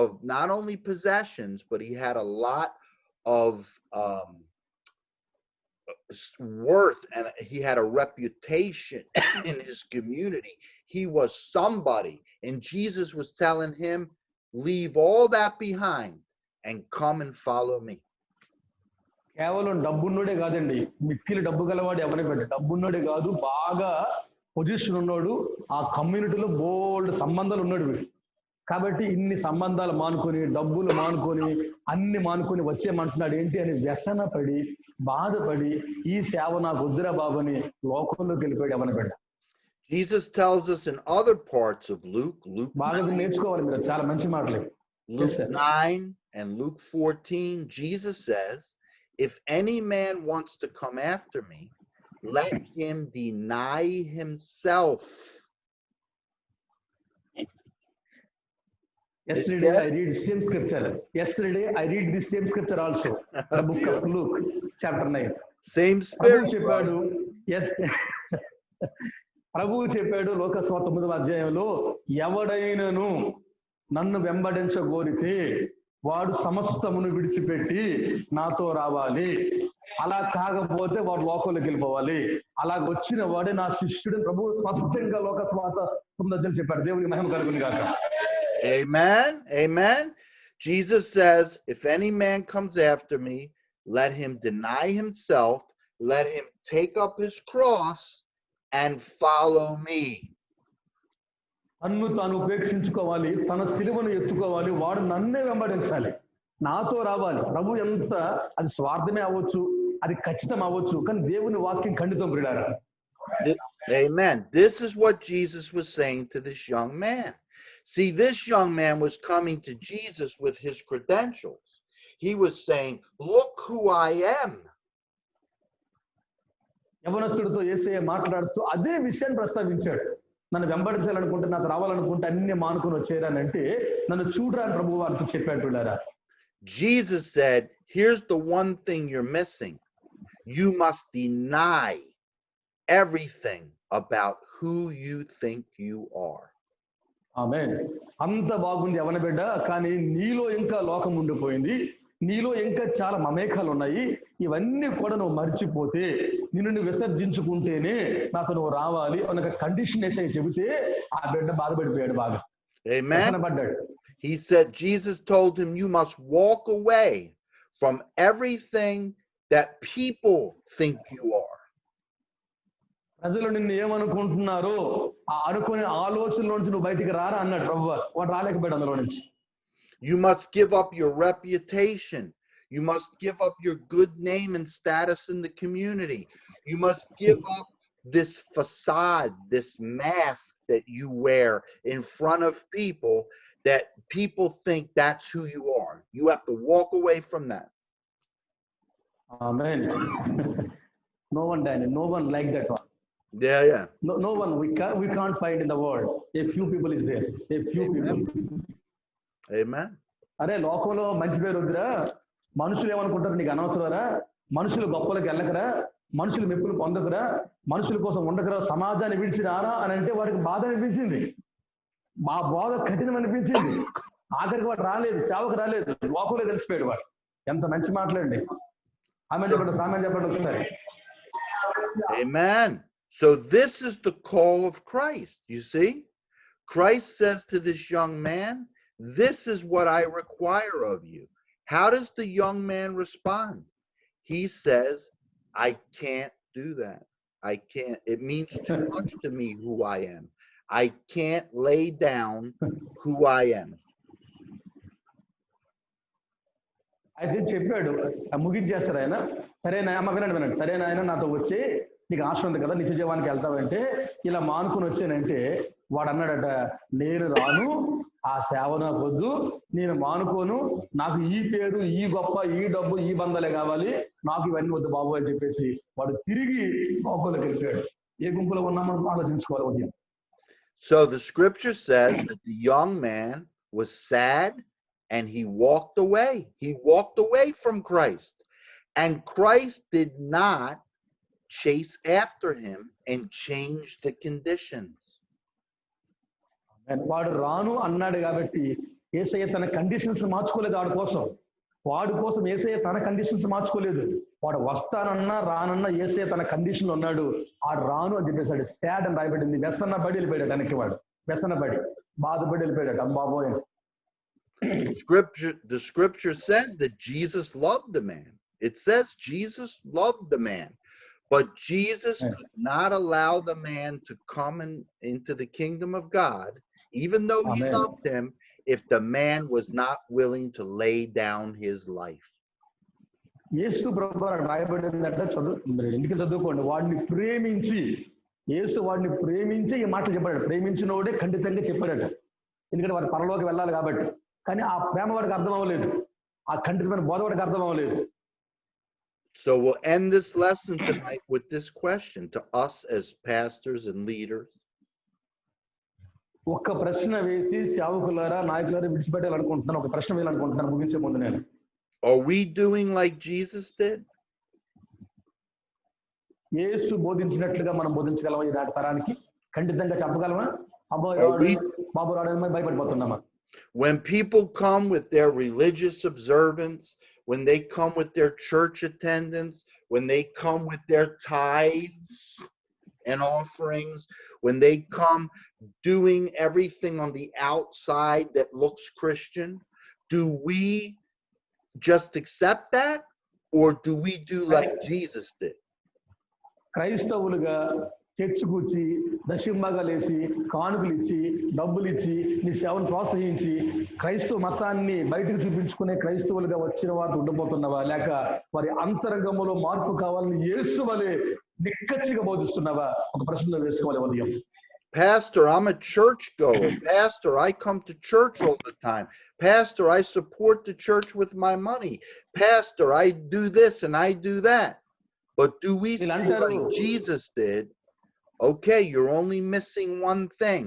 of not only possessions, but he had a lot of worth, and he had a reputation in his community. He was somebody, and Jesus was telling him, leave all that behind and come and follow me. కేవలం డబ్బున్నోడే కాదండి, మిక్కిలి డబ్బు గలవాడు ఎవరి పెట్ట, డబ్బున్నోడే కాదు, బాగా position ఉన్నాడు, ఆ కమ్యూనిటీలో బోల్డ్ సంబంధాలు ఉన్నాడు వీడు. కాబట్టి ఇన్ని సంబంధాలు మానుకొని, డబ్బులు మానుకొని, అన్ని మానుకొని వచ్చేయమంటున్నాడు. ఏంటి అని వ్యసన పడి, బాధపడి, ఈ సేవ నాకు వద్దురా బాబు అని లోకంలోకి వెళ్ళిపోయాడు ఎవరి పెట్ట. Jesus tells us in other parts of Luke బాగా నేర్చుకోవాలి మీరు, చాలా మంచి మాటలు. Luke 9 and Luke 14, Jesus says, if any man wants to come after me, let him deny himself. Yesterday I read same scripture. Yesterday I read the same scripture also. The book of Luke, chapter 9. Same Prabhu spirit, చెప్పాడు, yes ప్రభువు చెప్పాడు లోకస్వార్త 9వ అధ్యాయంలో, ఎవడైనను నన్ను వెంబడించగోరితే వాడు సమస్తమును విడిచిపెట్టి నాతో రావాలి, అలా కాకపోతే వాడు లోకంలోకి వెళ్ళిపోవాలి, అలా వచ్చిన వాడే నా శిష్యుడు. ప్రభు స్పష్టంగా లోకస్వార్త 9వ అధ్యాయం చెప్పాడు. దేవునికి మహిమ కలుగును గాక. Amen. Amen. Jesus says, if any man comes after me, let him deny himself, let him take up his cross and follow me. తన్ను తాను ఉపేక్షించుకోవాలి, తన సిలువను ఎత్తుకోవాలి, వాడు నన్నే వెంబడించాలి, నాతో రావాలి. ప్రభు ఎంత, అది స్వార్థమే అవ్వచ్చు, అది ఖచ్చితం అవ్వచ్చు, కానీ దేవుని వాక్యం ఖండితం ప్రియులారా. Amen. This is what Jesus was saying to this young man. See, this young man was coming to Jesus with his credentials. He was saying, look who I am. యవనస్తుడితో యేసయ్య మాట్లాడుతూ అదే విషయాన్ని ప్రస్తావించాడు. నన్ను వెంబడించాలనుకుంటే, నాకు రావాలనుకుంటే అన్ని మానుకొని వచ్చేయరానంటే, నన్ను చూడరా అని ప్రభు వారితో చెప్పాడు పిల్లారా. Jesus said, here's the one thing you're missing. You must deny everything about who you think you are. ఆమేన్. అంత బాగుంది యవన బిడ్డ, కానీ నీలో ఇంకా లోకం ఉండిపోయింది, నీలో ఇంకా చాలా మమేకాలు ఉన్నాయి. ఇవన్నీ కూడా నువ్వు మర్చిపోతే, నిన్ను విసర్జించుకుంటేనే నాతో నువ్వు రావాలి అన్న కండిషన్ వేసే చెబితే ఆ బిడ్డ బాధపడిపోయాడు బాగా. Amen. పడ్డాడు. He said, Jesus told him, you must walk away from everything that people think you are. ప్రజలు నిన్ను ఏమనుకుంటున్నారో ఆ అనుకునే ఆలోచనలో నుంచి నువ్వు బయటికి రారా అన్నాడు ప్రభు. వాడు రాలేకపోయాడు అందులో నుంచి. You must give up your reputation. You must give up your good name and status in the community. You must give up this facade, this mask that you wear in front of people, that people think that's who you are. You have to walk away from that. Amen. No one, Daniel, no one like that one. Yeah. No one, we can't find in the world. A few people is there. A few people. Amen. అరే లోకంలో మంచి పేరు వద్దురా, మనుషులు ఏమనుకుంటారు నీకు అనవసరరా, మనుషులు గొప్పలకు వెళ్ళకరా, మనుషులు మెప్పులు పొందకురా, మనుషుల కోసం ఉండకరా, సమాజాన్ని విడిచి రారా అని అంటే వాడికి బాధ అనిపించింది, మా బోధ కఠినం అనిపించింది. ఆఖరికి వాడు రాలేదు, సేవకు రాలేదు, లోకంలో తెలిసిపోయాడు వాడు. ఎంత మంచి మాట్లాడండి. ఆమె చెప్పండి, సామెత చెప్పండి ఒకసారి. Amen. So this is the call of Christ. You see, Christ says to this young man, this is what I require of you. How does the young man respond? He says, I can't do that. I can't. It means too much to me who I am. I can't lay down who I am. అయితే చెప్పాడు, ముగించేస్తారు ఆయన. సరేనా అమ్మ, వినండి, సరేనా ఆయన నాతో వచ్చి నీకు ఆశ ఉంది కదా, నిత్య జీవానికి వెళ్తావంటే, ఇలా మానుకుని వచ్చానంటే వాడు అన్నాడట, నేను రాను, ఆ సేవ నాకు వద్దు, నేను మానుకోను, నాకు ఈ పేరు, ఈ గొప్ప, ఈ డబ్బు, ఈ బంధాలే కావాలి, నాకు ఇవన్నీ వద్దు బాబు అని చెప్పేసి వాడు తిరిగి లోకంలోకి వెళ్ళిపోయాడు. ఏ గుంపులో ఉన్నామని ఆలోచించుకోవాలి ఉదయం. So the scripture says that the young man was sad and he walked away. He walked away from Christ. And Christ did not chase after him and change the conditions. వాడు రాను అన్నాడు కాబట్టి యేసయ్య తన కండిషన్స్ మార్చుకోలేదు. వాడి కోసం యేసయ్య తన conditions మార్చుకోలేదు. వాడు వస్తానన్నా రానన్నా యేసయ్య తన కండిషన్ లో ఉన్నాడు. ఆడు రాను అని చెప్పేసాడు. సాడ్ అని రాయబడింది. వ్యసనపడి వెళ్ళిపోయాడు. వెనక్కి వాడు వ్యసనపడి బాధపడి వెళ్ళిపోయాడు. అమ్మాబోయ్. The scripture says that Jesus loved the man. It says Jesus loved the man. But Jesus could not allow the man to come into the kingdom of God, even though he loved him, if the man was not willing to lay down his life. యేసు ప్రభువు రాయబడిందంటే ఇంటికి చదువుకోండి. వాడిని ప్రేమించి, యేసు వాడిని ప్రేమించి ఈ మాటలు చెప్పాడు. ప్రేమించినోడే ఖండితంగా చెప్పాడట. ఎందుకంటే వాడు పరలోకి వెళ్ళాలి కాబట్టి. కానీ ఆ ప్రేమ వాడికి అర్థం అవ్వలేదు. ఆ ఖండితమైన బోధ వాడికి అర్థం అవ్వలేదు. So we'll end this lesson tonight with this question to us as pastors and leaders. ఒక్క ప్రశ్న వేసి సేవకులారా నాయకులారా విడిచిపెట్టాలనుకుంటున్నాను. ఒక ప్రశ్న వేయాలనుకుంటున్నాను ముగించే ముందు నేను. Are we doing like Jesus did? యేసు బోధించినట్లుగా మనం బోధించగలమా ఈ తరానికి? ఖండితంగా చెప్పగలమా? బాబు రాడని భయపడిపోతున్నామా? When people come with their religious observance, when they come with their church attendance, when they come with their tithes and offerings, when they come doing everything on the outside that looks Christian, do we just accept that, or do we do like Jesus did? క్రైస్తవులుగా church కూర్చి దశంభాగాలేసి కానుకలు ఇచ్చి డబ్బులు ఇచ్చి నీ సేవను ప్రోత్సహించి క్రైస్తవ మతాన్ని బయటకు చూపించుకునే క్రైస్తవులుగా వచ్చిన వారు ఉండబోతున్నావా, లేక వారి అంతరంగంలో మార్పు కావాలని యేసు వలె నిక్కచ్చిగా బోధిస్తున్నావా? ఒక ప్రశ్నలో వేసుకోవాలి ఉదయం. Pastor, I'm a church goer. Pastor, I come to church all the time. Pastor, I support the church with my money. Pastor, I do this and I do that. But do we say like Jesus did? Okay, you're only missing one thing.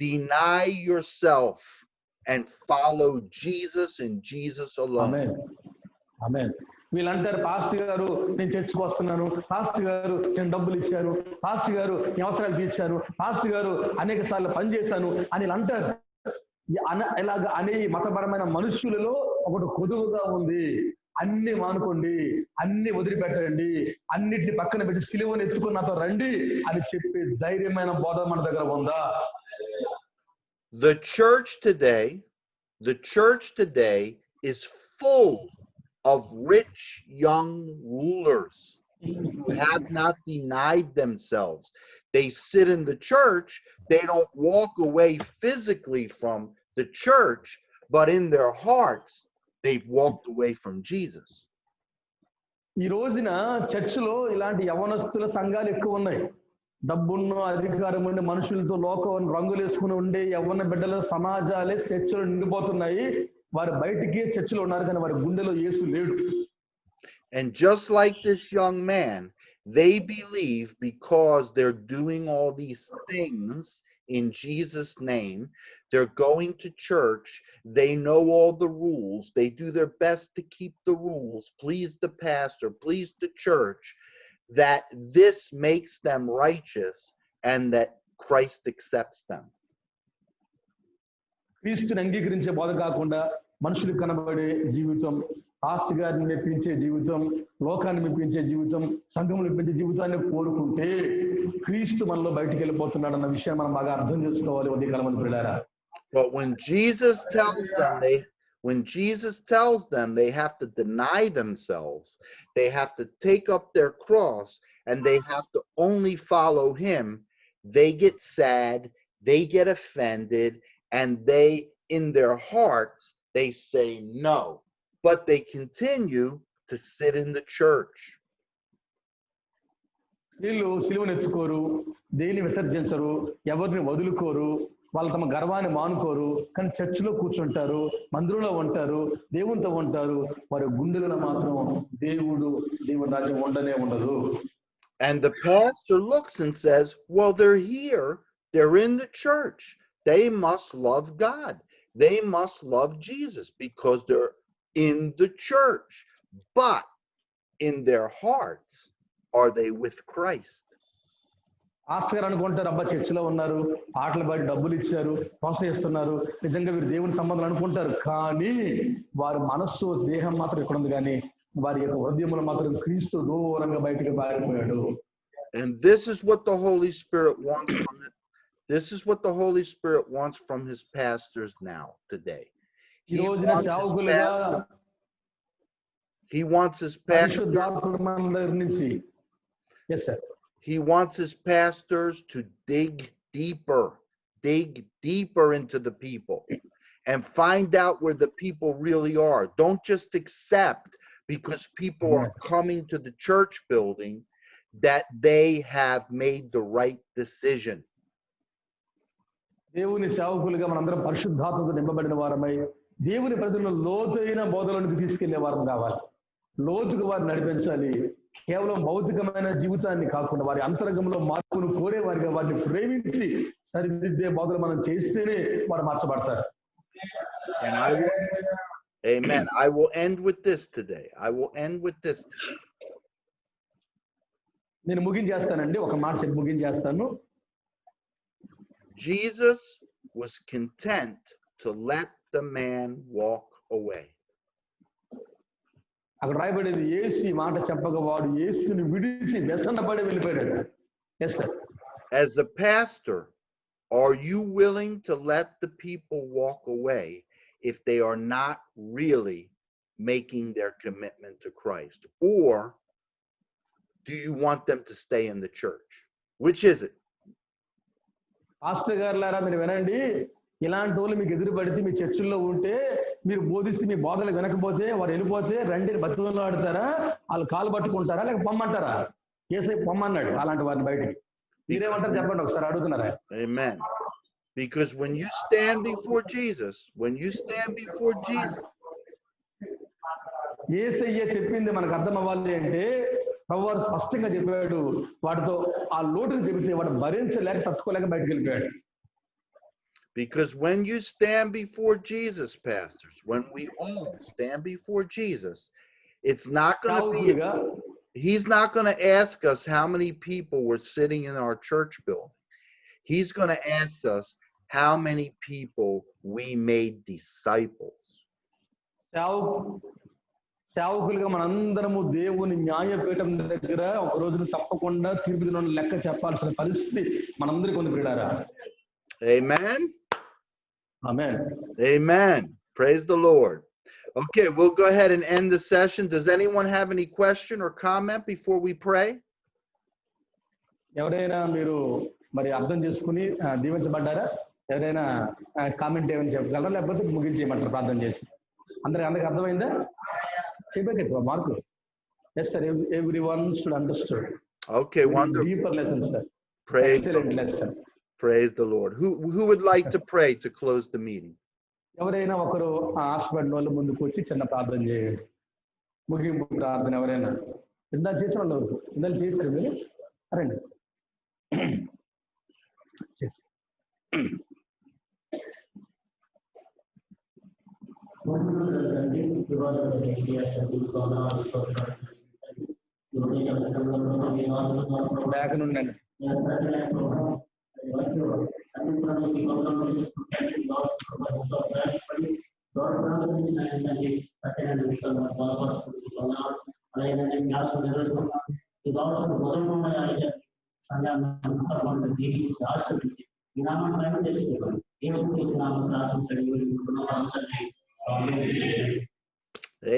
Deny yourself and follow Jesus and Jesus alone. Amen. Amen. వీళ్ళంటారు pastor గారు నేను చర్చికి వస్తున్నాను, pastor గారు నేను డబ్బులు ఇచ్చారు, pastor గారు అవసరాలు తీర్చారు, పాస్టర్ గారు అనేక సార్లు పనిచేశాను అని అంటారు. ఇలాగ అనే మతపరమైన మనుష్యులలో ఒకటి కొదువుగా ఉంది. అన్ని మానుకోండి, అన్ని వదిలిపెట్టండి, అన్నిటిని పక్కన పెట్టి సిలువను ఎత్తుకుని నాతో రండి అని చెప్పే ధైర్యమైన బోధ మన దగ్గర ఉందా? The church today is full of rich young rulers who have not denied themselves. They sit in the church, they don't walk away physically from the church, but in their hearts they've walked away from Jesus. ఈ రోజున చర్చిలో ఇలాంటి యవనస్తుల సంఘాలు ఎక్కువ ఉన్నాయి. డబ్బున్న అధికారం ఉండే మనుషులతో లోకం రంగులు వేసుకుని ఉండే యవ్వన బిడ్డల సమాజాలే చర్చిలో నిండిపోతున్నాయి. వారు బయటికి చర్చిలో ఉన్నారు కానీ వారి గుండెలో యేసు లేడు. And just like this young man, they believe because they're doing all these things in Jesus' name, they're going to church, they know all the rules, they do their best to keep the rules, please the pastor, please the church, that this makes them righteous and that Christ accepts them. క్రీస్తుని అంగీకరించే బోధ కాకుండా మనుషులకు కనబడే జీవితం, pastor గారిని మెప్పించే జీవితం, లోకాన్ని మెప్పించే జీవితం, సంఘములు మెప్పించే జీవితాన్ని కోరుకుంటే క్రీస్తు మనలో బయటికి వెళ్ళిపోతున్నాడు అన్న విషయాన్ని మనం బాగా అర్థం చేసుకోవాలి ఉదయకాలం పిల్లారా. But when Jesus tells them they have to deny themselves, they have to take up their cross, and they have to only follow him, they get sad, they get offended, and they, in their hearts, they say no, but they continue to sit in the church. వీళ్ళు సిలువను ఎత్తుకోరు, దేన్ని విసర్జించరు, ఎవరిని వదులుకోరు, వాళ్ళు తమ గర్వాన్ని మానుకోరు, కానీ చర్చిలో కూర్చుంటారు, మందిరంలో ఉంటారు, దేవునితో ఉంటారు. వారి గుండెలలో మాత్రం దేవుని రాజ్యం ఉండనే ఉండదు. And the pastor looks and says, well, they're here, they're in the church, they must love God, they must love Jesus because they're in the church, but in their hearts, are they with Christ? Pastor అనుకుంటారు, అబ్బా చర్చిలో ఉన్నారు, పాటలు పాడి డబ్బులు ఇచ్చారు, ప్రోత్సహిస్తున్నారు, నిజంగా వీరు దేవుని సంబంధాలు అనుకుంటారు. కానీ వారి మనస్సు దేహం మాత్రం ఇక్కడ ఉంది, కానీ వారి యొక్క హృదయములు మాత్రం క్రీస్తు దూరంగా బయటికి పారిపోయాడు. And this is what the Holy Spirit wants from it. This is what the Holy Spirit wants from his pastors now today. He wants his pastors. Yes, sir. He wants his pastors to dig deeper into the people and find out where the people really are. Don't just accept because people are coming to the church building that they have made the right decision. దేవుని సేవకులుగా మనందరం పరిశుద్ధాత్మతో నింపబడిన వారమై దేవుని ప్రజలను లోతైన బోధలోనికి తీసుకెళ్లే వారం కావాలి. లోతుగా వారిని నడిపించాలి. కేవలం భౌతికమైన జీవితాన్ని కాకుండా వారి అంతరంగంలో మార్పును కోరేవారిగా వారిని ప్రేమించి సరిదిద్దే బోధలు మనం చేస్తేనే వారు మార్చబడతారు. And I will, amen. I will end with this today. I will end with this today. నేను ముగించేస్తానండి, ఒక మాట చెప్పి ముగించేస్తాను. Jesus was content to let the man walk away. అక్కడ రాయబడేది యేసు ఈ మాట చెప్పగా వాడు యేసుని విడిచి వ్యసనపడి వెళ్ళిపోయాడు. Yes sir. As a pastor, are you willing to let the people walk away if they are not really making their commitment to Christ? Or do you want them to stay in the church? Which is it? Pastor గారులారా మీరు వినండి, ఇలాంటి వాళ్ళు మీకు ఎదురు పడితే మీ చర్చిల్లో ఉంటే మీరు బోధిస్తే మీ బోధలు వినకపోతే వారు వెళ్ళిపోతే రండి బతుకుల్లో ఆడతారా, వాళ్ళు కాలు పట్టుకుంటారా, లేక పొమ్మంటారా? యేసయ్య పొమ్మన్నాడు అలాంటి వారిని బయటికి. మీరేమంటారు చెప్పండి ఒకసారి, అడుగుతున్నారా? Amen. Because when you stand before Jesus, యేసయ్య చెప్పింది మనకు అర్థం అవ్వాలి అంటే ప్రభువారు స్పష్టంగా చెప్పాడు. వాటితో ఆ లోటుని చెబితే వాడు భరించలేక తట్టుకోలేక బయటకు వెళ్ళిపోయాడు. Because when you stand before Jesus, pastors, when we all stand before Jesus, it's not going to be, he's not going to ask us how many people were sitting in our church building. He's going to ask us how many people we made disciples. సేవకులుగా మనందరము దేవుని న్యాయపీఠం దగ్గర ఒక రోజున తప్పకుండా తీర్పు దినం లెక్క చెప్పాల్సిన పరిస్థితి మనందరికీ ఉంది ప్రియులారా. Amen. Amen. Amen. Praise the Lord. Okay, we'll go ahead and end the session. Does anyone have any question or comment before we pray? ఎవరైనా మీరు మరి అర్థం చేసుకుని దీవించబడ్డారా? ఎవరైనా కామెంట్ ఏమైనా చెప్పగలరా, లేకపోతే ముగించేయమంటారు ప్రార్థన చేసి? అందరికి అర్థమైందా? చెప్పేది mark. Yes sir, everyone should understand. Okay, wonderful. Deeper lesson sir. Praise excellent lesson. Praise the Lord. Who would like to pray to close the meeting? ఎవరైనా ఒకరు ఆశపడిన వాళ్ళు ముందుకు వచ్చి చిన్న ప్రార్థన చేయండి. ముగింపు ప్రార్థన ఎవరైనా ఇందాక చేసిన వాళ్ళు ఇందాక చేశారు మీరు రండి చేసి బ్యాక్ నుండి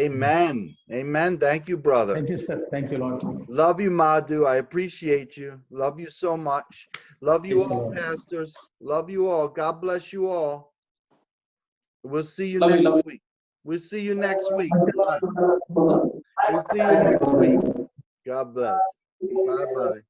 Amen. Amen. Thank you, brother. Thank you, sir. Thank you, Lord. Love you, Madhu. I appreciate you. Love you so much. Love you all, pastors. Love you all. God bless you all. We'll see you next week. We'll see you next week. We'll see you next week. God bless. Bye-bye.